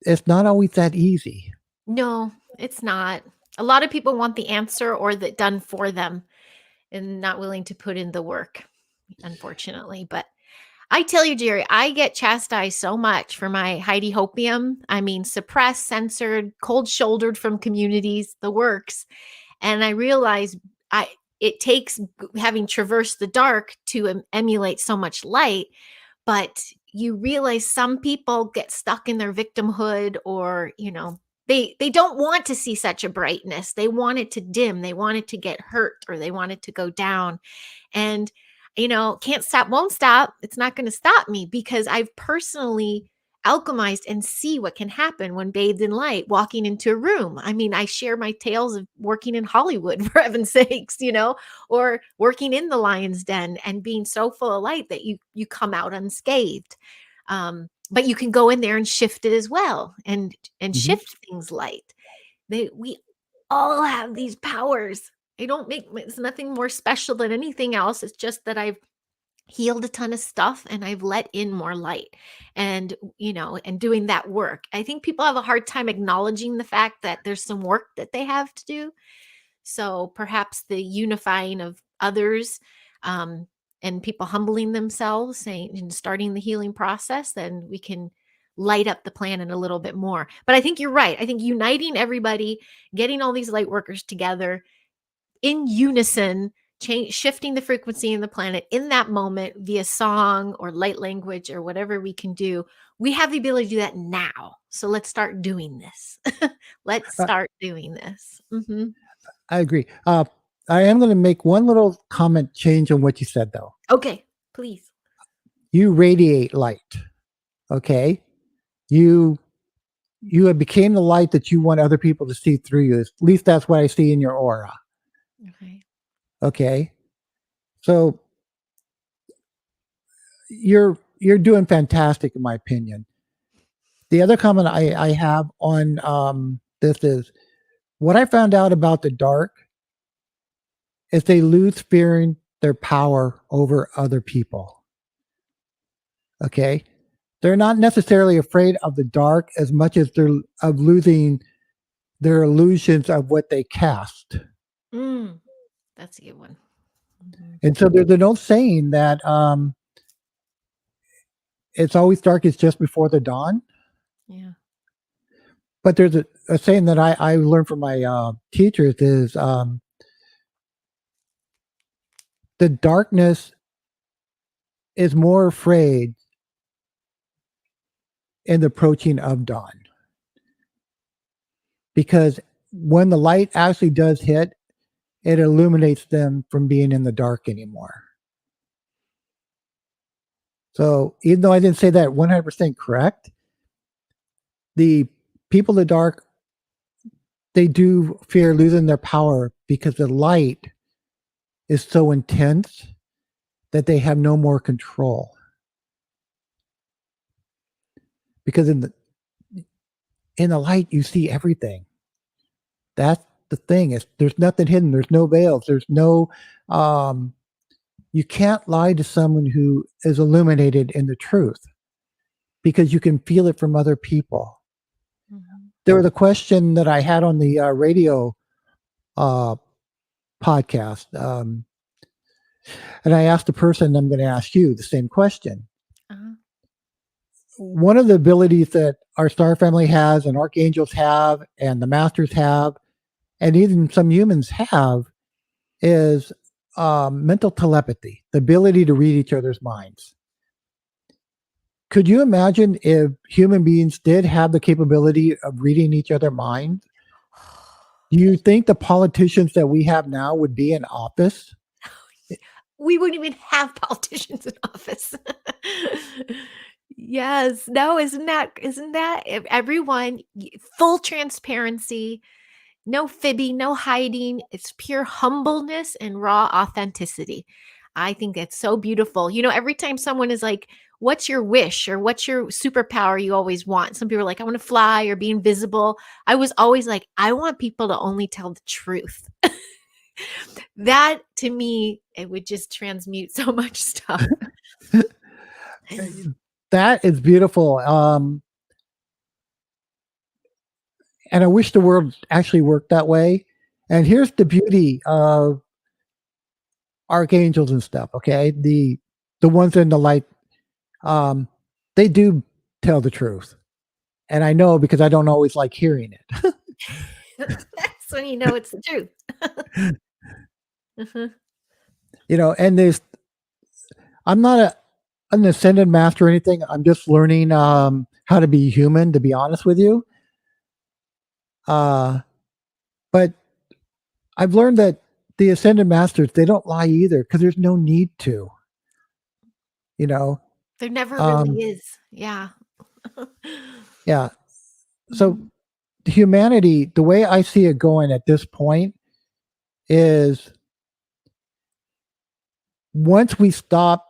it's not always that easy.
No, it's not. A lot of people want the answer or the done for them and not willing to put in the work, unfortunately. But I tell you, Jerry, I get chastised so much for my Heidi Hopium. I mean, suppressed, censored, cold shouldered from communities, the works. And I realize I it takes having traversed the dark to emulate so much light, but you realize some people get stuck in their victimhood, or they don't want to see such a brightness. They want it to dim, they want it to get hurt, or they want it to go down. And can't stop, won't stop. It's not going to stop me because I've personally alchemized and see what can happen when bathed in light, walking into a room. I mean, I share my tales of working in Hollywood, for heaven's sakes, or working in the lion's den and being so full of light that you come out unscathed. But you can go in there and shift it as well, and
Mhm.
shift things light. We all have these powers. I don't make it's nothing more special than anything else. It's just that I've healed a ton of stuff and I've let in more light and and doing that work. I think people have a hard time acknowledging the fact that there's some work that they have to do. So perhaps the unifying of others, um, and people humbling themselves, saying and starting the healing process, then we can light up the planet a little bit more. But I think you're right. I think uniting everybody, getting all these light workers together in unison, shifting the frequency in the planet in that moment via song or light language or whatever we can do. We have the ability to do that now. So let's start doing this. Let's
Uh,
start doing this.
I agree. I am going to make one little comment change on what you said, though.
Okay, please.
You radiate light. Okay, you have became the light that you want other people to see through you. At least that's what I see in your aura.
Okay.
Okay, so you're doing fantastic, in my opinion. The other comment I have on this is what I found out about the dark is they lose fearing their power over other people. Okay, they're not necessarily afraid of the dark as much as they're of losing their illusions of what they cast.
That's a good one.
And so there's an old saying that it's always darkest just before the dawn.
Yeah.
But there's a saying that I learned from my teachers is the darkness is more afraid in the approaching of dawn. Because when the light actually does hit, it illuminates them from being in the dark anymore. So even though I didn't say that 100% correct, the people in the dark, they do fear losing their power because the light is so intense that they have no more control. Because in the light, you see everything. That's the thing. There's nothing hidden. There's no veils. There's no. You can't lie to someone who is illuminated in the truth because you can feel it from other people. Mm-hmm. There was a question that I had on the radio podcast, and I asked the person, I'm going to ask you the same question. Uh-huh. One of the abilities that our star family has and archangels have and the masters have and even some humans have is mental telepathy, the ability to read each other's minds. Could you imagine if human beings did have the capability of reading each other's minds? Do you think the politicians that we have now would be in office?
We wouldn't even have politicians in office. Yes. No, isn't that everyone full transparency, no fibbing, no hiding. It's pure humbleness and raw authenticity. I think that's so beautiful. Every time someone is like, what's your wish or what's your superpower you always want? Some people are like, I want to fly or be invisible. I was always like, I want people to only tell the truth. That to me, it would just transmute so much stuff.
That is beautiful. And I wish the world actually worked that way. And here's the beauty of archangels and stuff. Okay, the ones in the light, they do tell the truth, and I know because I don't always like hearing it.
That's when you know it's the truth. Uh-huh.
And I'm not an ascended master or anything. I'm just learning how to be human, to be honest with you. But I've learned that the ascended masters, they don't lie either because there's no need to.
There never really is. Yeah.
Yeah. So humanity, the way I see it going at this point is once we stop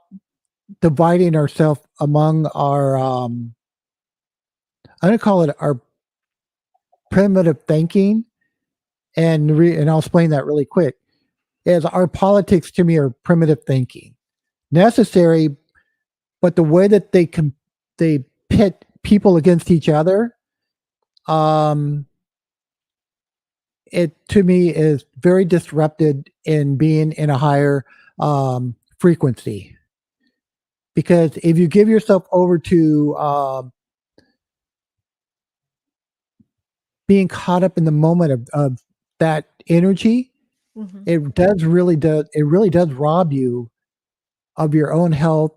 dividing ourselves among our, I'm going to call it our primitive thinking and I'll explain that really quick, is our politics to me are primitive thinking. Necessary, but the way that they pit people against each other, um, it to me is very disrupted in being in a higher frequency. Because if you give yourself over to being caught up in the moment of that energy,
Mhm.
it really does rob you of your own health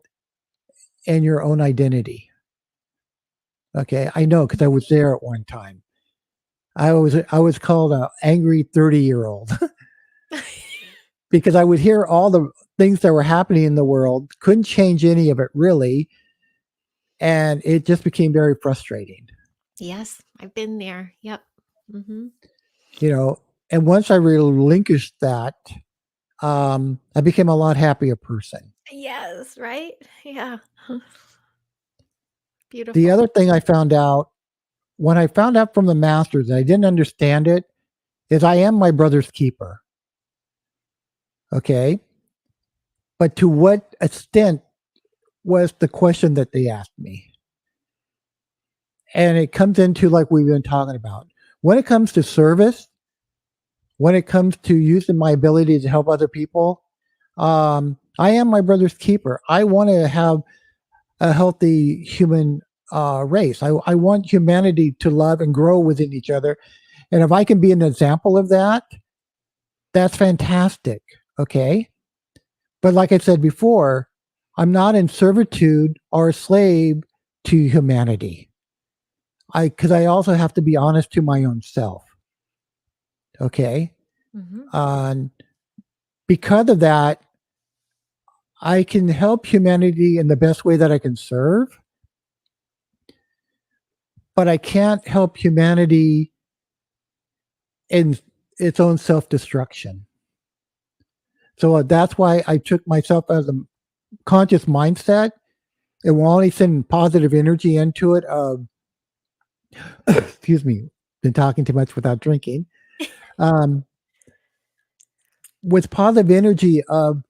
and your own identity. Okay, I know because I was there at one time. I was called an angry 30-year-old because I would hear all the things that were happening in the world, couldn't change any of it really, and it just became very frustrating.
Yes, I've been there. Yep. Mhm.
You know, and once I relinquished that, I became a lot happier person.
Yes, right? Yeah.
The
Beautiful.
other thing I found out when I found out from the masters, and I didn't understand it, is I am my brother's keeper. Okay. But to what extent was the question that they asked me? And it comes into like we've been talking about. When it comes to service, when it comes to using my ability to help other people, I am my brother's keeper. I want to have a healthy human race. I want humanity to love and grow within each other. And if I can be an example of that, that's fantastic. Okay. But like I said before, I'm not in servitude or a slave to humanity. Because I also have to be honest to my own self. Okay.
Mhm.
And because of that, I can help humanity in the best way that I can serve, but I can't help humanity in its own self destruction. So that's why I took myself as a conscious mindset and will only send positive energy into it. Of, excuse me, been talking too much without drinking. Um, with positive energy of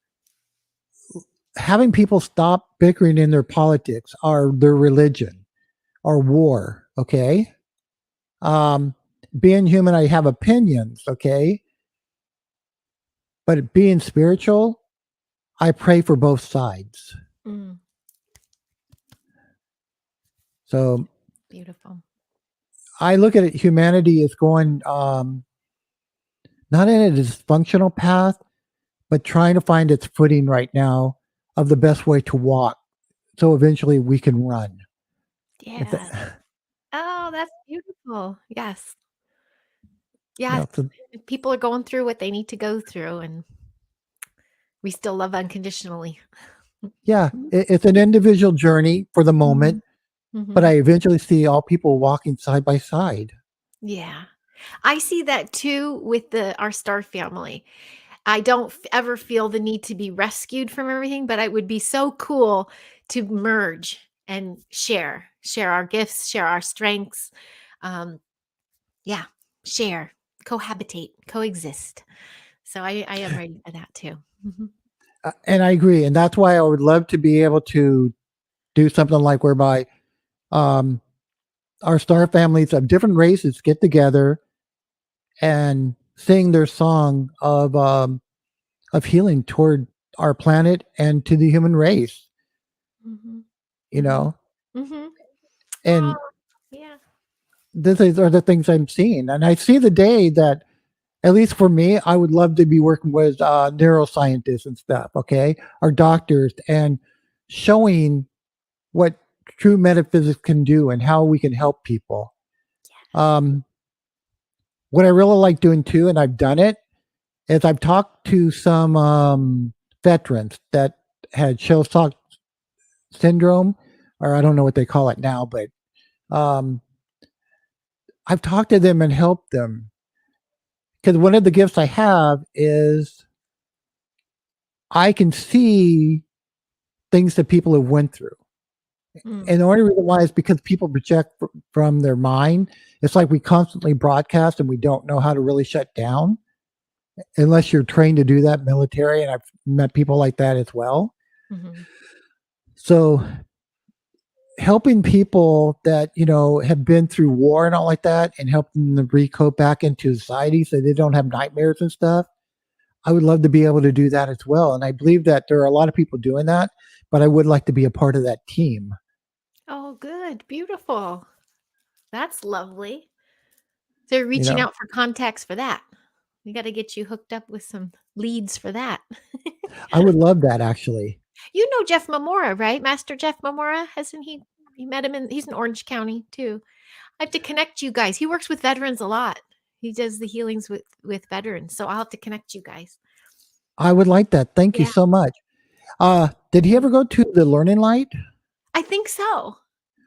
having people stop bickering in their politics or their religion or war. Okay. Um, being human, I have opinions. Okay. But being spiritual, I pray for both sides.
Mm,
So
beautiful.
I look at it, humanity is going not in a dysfunctional path, but trying to find its footing right now of the best way to walk. So eventually we can run. If
Yes.
that,
Oh, that's beautiful. Yes. Yes.
so
People are going through what they need to go through, and we still love unconditionally.
yeah, it's an individual journey for the moment,
Mhm.
but I
Mhm.
eventually see all people walking side by side.
Yeah. I see that too with our star family. I don't ever feel the need to be rescued from everything, but it would be so cool to merge and share our gifts, share our strengths. Um, yeah, share, cohabitate, coexist. So I am ready for that too. Mhm.
And I agree. And that's why I would love to be able to do something like whereby um, our star families of different races get together and sing their song of healing toward our planet and to the human race.
Mhm.
You
Mhm.
know,
Mhm.
and
Oh, yeah.
these are the things I'm seeing, and I see the day that, at least for me, I would love to be working with neuroscientists and stuff. Okay, our doctors and showing what true metaphysics can do and how we can help people. Um, what I really like doing too, and I've done it, is I've talked to some veterans that had shell shock syndrome, or I don't know what they call it now, but um, I've talked to them and helped them because one of the gifts I have is I can see things that people have went through.
Mm.
And the only reason why is because people project from their mind. It's like we constantly broadcast and we don't know how to really shut down unless you're trained to do that military. And I've met people like that as well.
Mhm.
So helping people that, have been through war and all like that and helping them recope back into society so they don't have nightmares and stuff. I would love to be able to do that as well. And I believe that there are a lot of people doing that, but I would like to be a part of that team.
Oh, good. Beautiful. That's lovely. So you're
You
reaching
know,
out for contacts for that. We got to get you hooked up with some leads for that.
I would love that actually.
You know Jeff Mamora, right? Master Jeff Mamora? Hasn't he? You met him he's in Orange County too. I have to connect you guys. He works with veterans a lot. He does the healings with veterans. So I'll have to connect you guys.
I would like that. Thank you
Yeah.
so much. Did he ever go to the Learning Light?
I think so.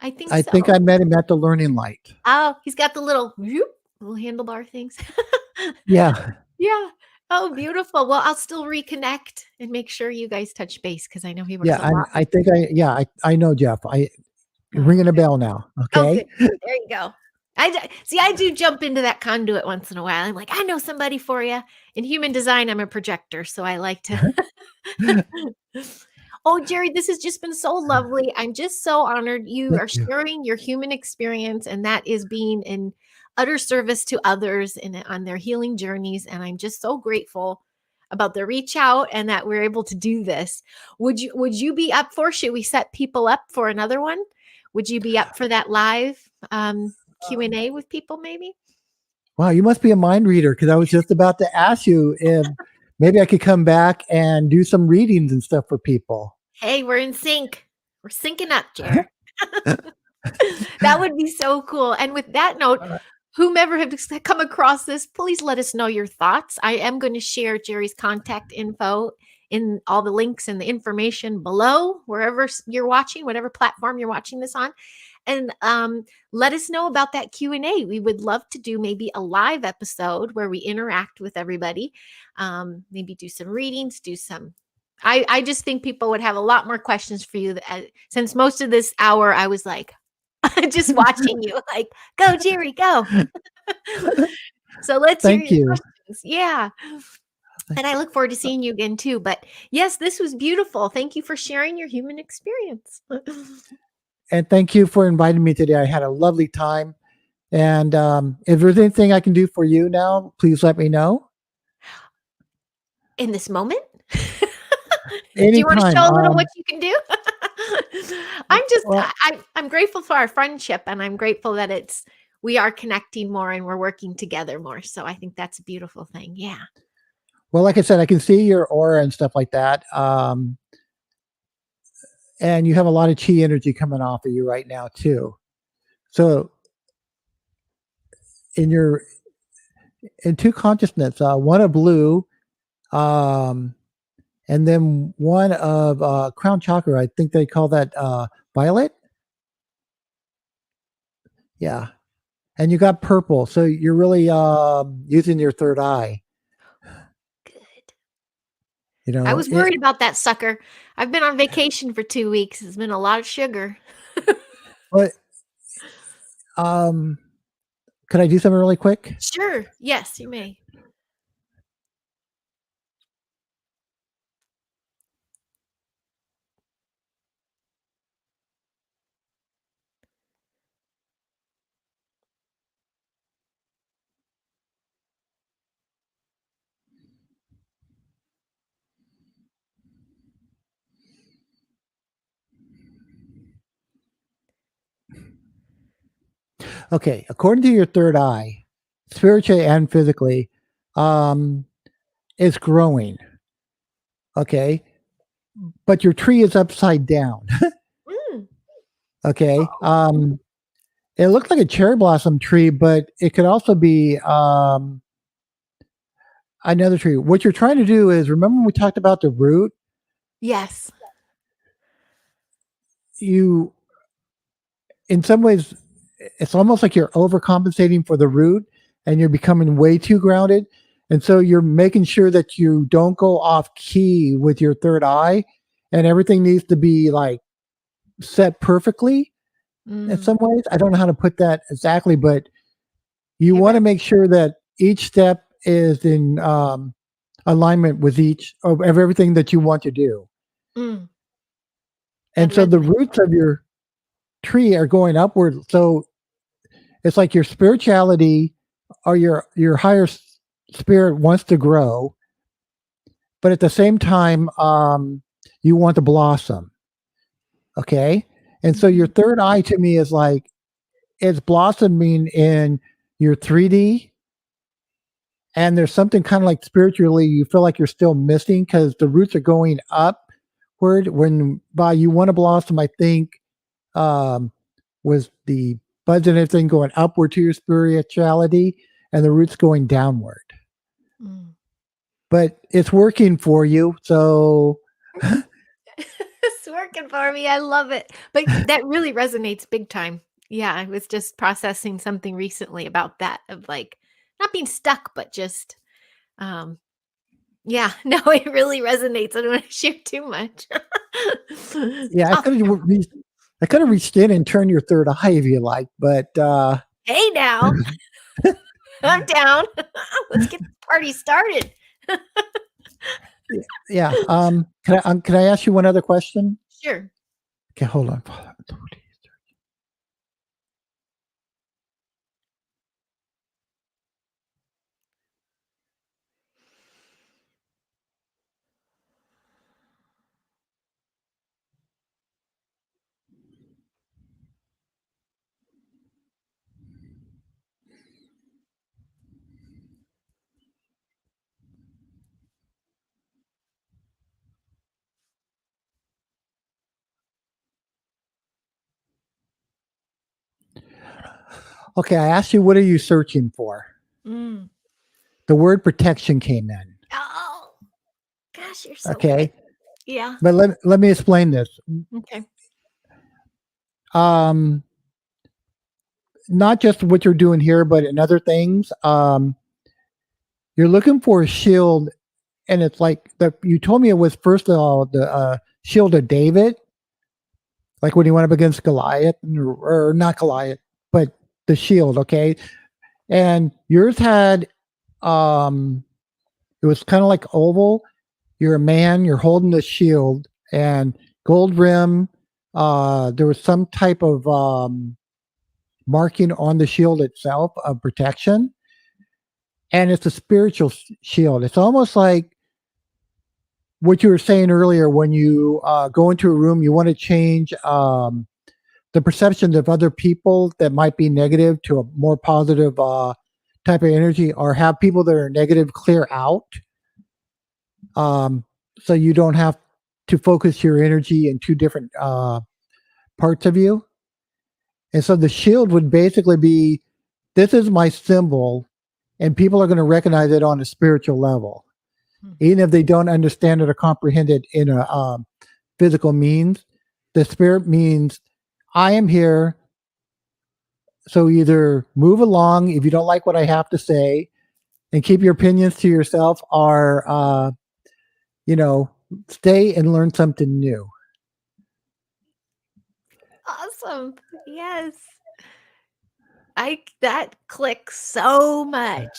I think
I think
so.
I met him at the Learning Light.
Oh, he's got the little handlebar things.
Yeah.
Yeah. Oh, beautiful. Well, I'll still reconnect and make sure you guys touch base because I know he works
Yeah.
a lot.
I think I know Jeff. You're
Oh,
ringing a
good.
bell now.
Oh,
Okay.
good. There you go. I do jump into that conduit once in a while. I'm like, I know somebody for you. In human design, I'm a projector, so I like to. Oh, Jerry, this has just been so lovely. I'm just so honored you
Thank
are
you.
sharing your human experience, and that is being in utter service to others and on their healing journeys. And I'm just so grateful about the reach out and that we're able to do this. Would you be up for? Should we set people up for another one? Would you be up for that live Q&A with people? Maybe.
Wow, you must be a mind reader because I was just about to ask you if maybe I could come back and do some readings and stuff for people.
Hey, we're in sync. We're syncing up, Jer. That would be so cool. And with that note, whomever has come across this, please let us know your thoughts. I am going to share Jerry's contact info in all the links and the information below, wherever you're watching, whatever platform you're watching this on. And let us know about that Q&A. We would love to do maybe a live episode where we interact with everybody. Maybe do some readings, do some. I just think people would have a lot more questions for you. Since most of this hour, I was like, just watching you, like, go, Jerry, go. So let's hear
Thank
your
you.
questions. Yeah. And I look forward to seeing you again too. But yes, this was beautiful. Thank you for sharing your human experience.
And thank you for inviting me today. I had a lovely time. And if there's anything I can do for you now, please let me know.
In this moment? Do you want to
Anytime.
show a little what you can do?
Well,
I'm grateful for our friendship, and I'm grateful that we are connecting more and we're working together more. So I think that's a beautiful thing. Yeah.
well, like I said, I can see your aura and stuff like that. And you have a lot of chi energy coming off of you right now too. So in two consciousness, one of blue, and then one of crown chakra. I think they call that violet. Yeah, and you got purple. So you're really using your third eye.
Good. I was worried about that sucker. I've been on vacation for 2 weeks. It's been a lot of sugar.
But could I do something really quick?
Sure. Yes, you may.
Okay, according to your third eye, spiritually and physically, it's growing. Okay, but your tree is upside down.
Mm.
Okay, it looks like a cherry blossom tree, but it could also be another tree. What you're trying to do is remember when we talked about the root.
Yes.
You, in some ways, it's almost like you're overcompensating for the root, and you're becoming way too grounded. And so you're making sure that you don't go off key with your third eye, and everything needs to be like set perfectly in some ways. I don't know how to put that exactly, but you want to make sure that each step is in alignment with each of everything that you want to do.
Mm.
And
That
so the
resonates.
roots of your tree are going upward. So it's like your spirituality or your higher spirit wants to grow, but at the same time, you want to blossom. Okay. And so your
Mhm.
third eye to me is like it's blossoming in your 3D. And there's something kind of like spiritually, you feel like you're still missing because the roots are going upward. When by you want to blossom, I think um, was the buds and everything going upward to your spirituality and the roots going downward.
Mm.
But it's working for you. So,
It's working for me. I love it. But that really resonates big time. Yeah, I was just processing something recently about that of like not being stuck, but just um yeah, no, it really resonates. I don't want to share too much.
yeah,
Oh,
I could have reached in and turned your third eye if you like, but
hey now. I'm down. Let's get the party started.
yeah. Can I ask you one other question?
Sure.
Okay, hold on. Okay, I asked you, what are you searching for?
Mm.
The word protection came in.
Oh, gosh, you're so good.
Okay,
Yeah.
but let me explain this.
Okay.
Um, Not just what you're doing here, but in other things. You're looking for a shield, and it's like you told me it was first of all the shield of David, like when he went up against Goliath, or not Goliath, but the shield. Okay, and yours had it was kind of like oval. You're a man. You're holding the shield and gold rim. There was some type of marking on the shield itself of protection, and it's a spiritual shield. It's almost like what you were saying earlier when you go into a room, you want to change the perceptions of other people that might be negative to a more positive type of energy, or have people that are negative clear out, um, so you don't have to focus your energy in two different parts of you. And so the shield would basically be, this is my symbol, and people are going to recognize it on a spiritual level, even if they don't understand it or comprehend it in a physical means. The spirit means, I am here. So either move along if you don't like what I have to say and keep your opinions to yourself, or, you know, stay and learn something new.
Awesome. Yes. That clicks so much.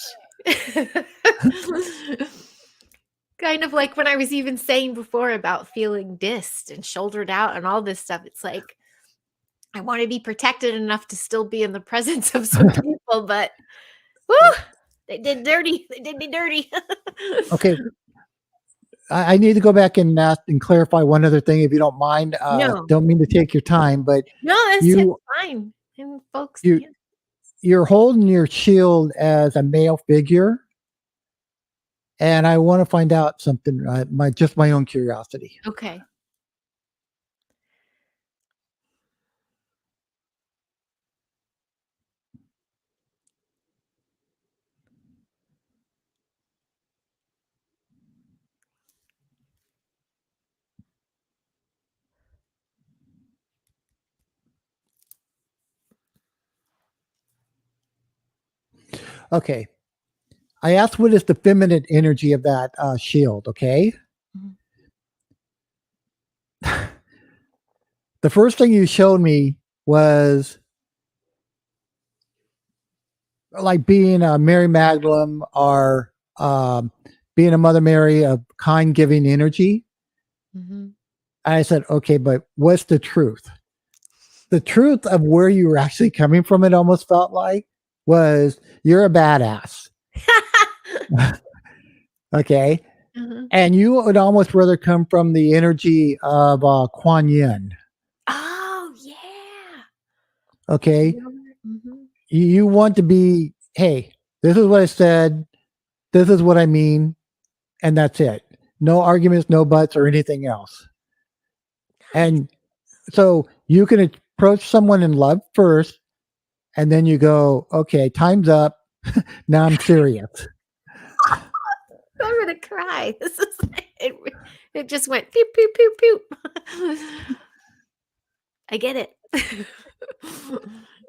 Kind of like when I was even saying before about feeling dissed and shouldered out and all this stuff. It's like I want to be protected enough to still be in the presence of some people, but woo, they did dirty. They did me dirty.
Okay. I need to go back and ask and clarify one other thing, if you don't mind.
No,
Don't mean to take your time, but
no, it's
you
fine. And folks,
you
yeah.
you're holding your shield as a male figure, and I want to find out something. My own curiosity.
Okay.
Okay, I asked what is the feminine energy of that shield. Okay,
Mhm.
The first thing you showed me was like being a Mary Magdalene or being a Mother Mary of kind giving energy.
Mm-hmm.
I said, okay, but what's the truth? The truth of where you were actually coming from, it almost felt like, was you're a badass. Okay.
Uh-huh.
And you would almost rather come from the energy of Kuan Yin.
Oh, yeah.
Okay.
Mm-hmm.
You want to be, hey, this is what I said. This is what I mean. And that's it. No arguments, no buts, or anything else. And so you can approach someone in love first, and then you go, okay, time's up. Now I'm serious.
I'm gonna cry. This is it just went pew pew pew pew. I get it.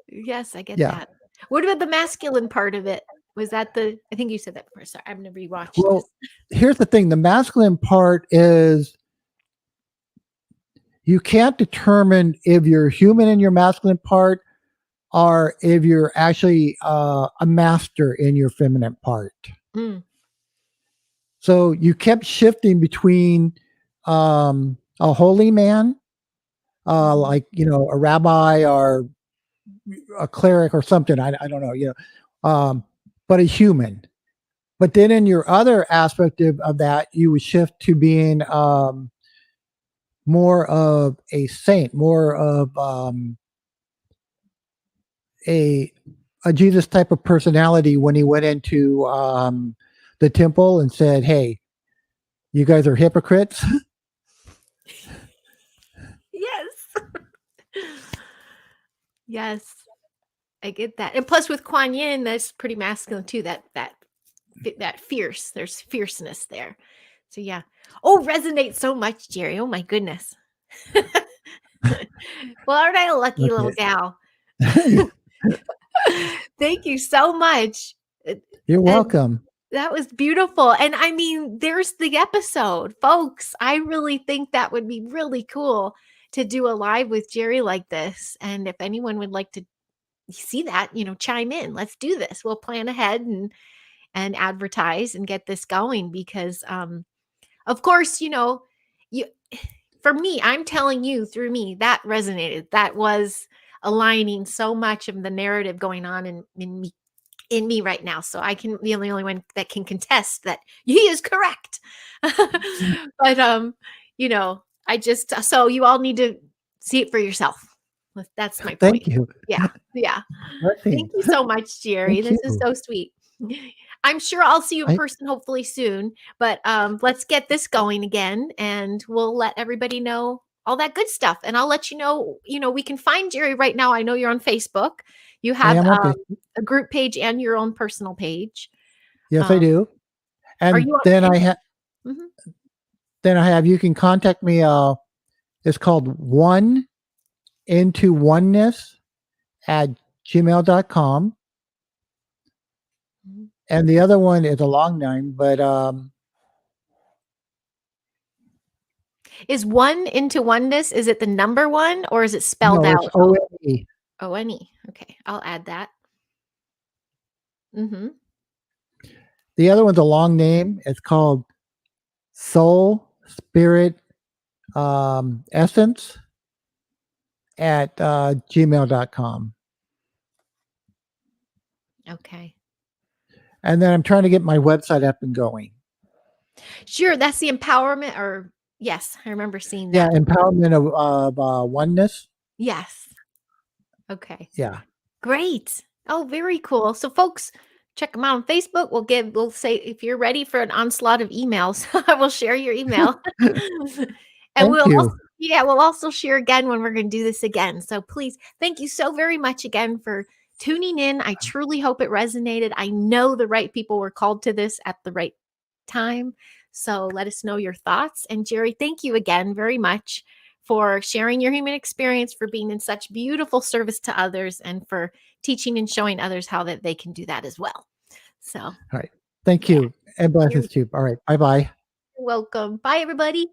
Yes, I get
Yeah.
that. What about the masculine part of it? Was that I think you said that before. Sorry, I'm gonna rewatch this.
Well, here's the thing. The masculine part is you can't determine if you're human in your masculine part or if you're actually a master in your feminine part.
Mm.
So you kept shifting between a holy man, like, a rabbi or a cleric or something. I don't know, but a human. But then in your other aspect of that, you would shift to being more of a saint, more of a Jesus type of personality when he went into the temple and said, "Hey, you guys are hypocrites."
Yes. Yes. I get that. And plus with Kuan Yin, that's pretty masculine too. That fierce. There's fierceness there. So yeah. Oh, resonates so much, Jerry. Oh my goodness. Well, aren't I a lucky little
Okay.
gal? Thank you so much.
You're
And
welcome.
that was beautiful. And I mean, there's the episode, folks. I really think that would be really cool to do a live with Jerry like this. And if anyone would like to see that, chime in. Let's do this. We'll plan ahead and advertise and get this going because of course, you for me, I'm telling you through me that resonated. That was aligning so much of the narrative going on in me right now. So I can be the only one that can contest that he is correct. But I just so you all need to see it for yourself. That's my point.
Thank you.
Yeah. Yeah. Thank
Blessings.
you so much, Jerry.
Thank
This is
you.
so sweet. I'm sure I'll see you in
I
person hopefully soon, but let's get this going again and we'll let everybody know all that good stuff. And I'll let we can find Jerry right now. I know you're on Facebook. You
I
have
am on Facebook.
a group page and your own personal page.
Yes, I
Um,
do.
are
And
you on
then
and,
I have
mhm.
you can contact me. It's called One Into Oneness at gmail.com.
Mhm.
And the other one is a long name, but
Is one into oneness? Is it the number one or is it spelled
no, it's
out?
ONE.
O-N-E. Okay, I'll add that. Mm-hmm.
The other one's a long name. It's called Soul Spirit Essence at gmail.com.
Okay.
And then I'm trying to get my website up and going.
Sure, that's the empowerment or yes, I remember seeing
Yeah,
that.
empowerment of oneness.
Yes. Okay.
Yeah.
Great. Oh, very cool. So folks, check them out on Facebook. We'll say if you're ready for an onslaught of emails, I will share your email. And
Thank you.
we'll also share again when we're going to do this again. So please, thank you so very much again for tuning in. I truly hope it resonated. I know the right people were called to this at the right time. So let us know your thoughts. And Jerry, thank you again very much for sharing your human experience, for being in such beautiful service to others, and for teaching and showing others how that they can do that as well. So,
All right. Thank
yeah,
you. And
you're
blessings to you. All right. Bye bye.
welcome. Bye, everybody.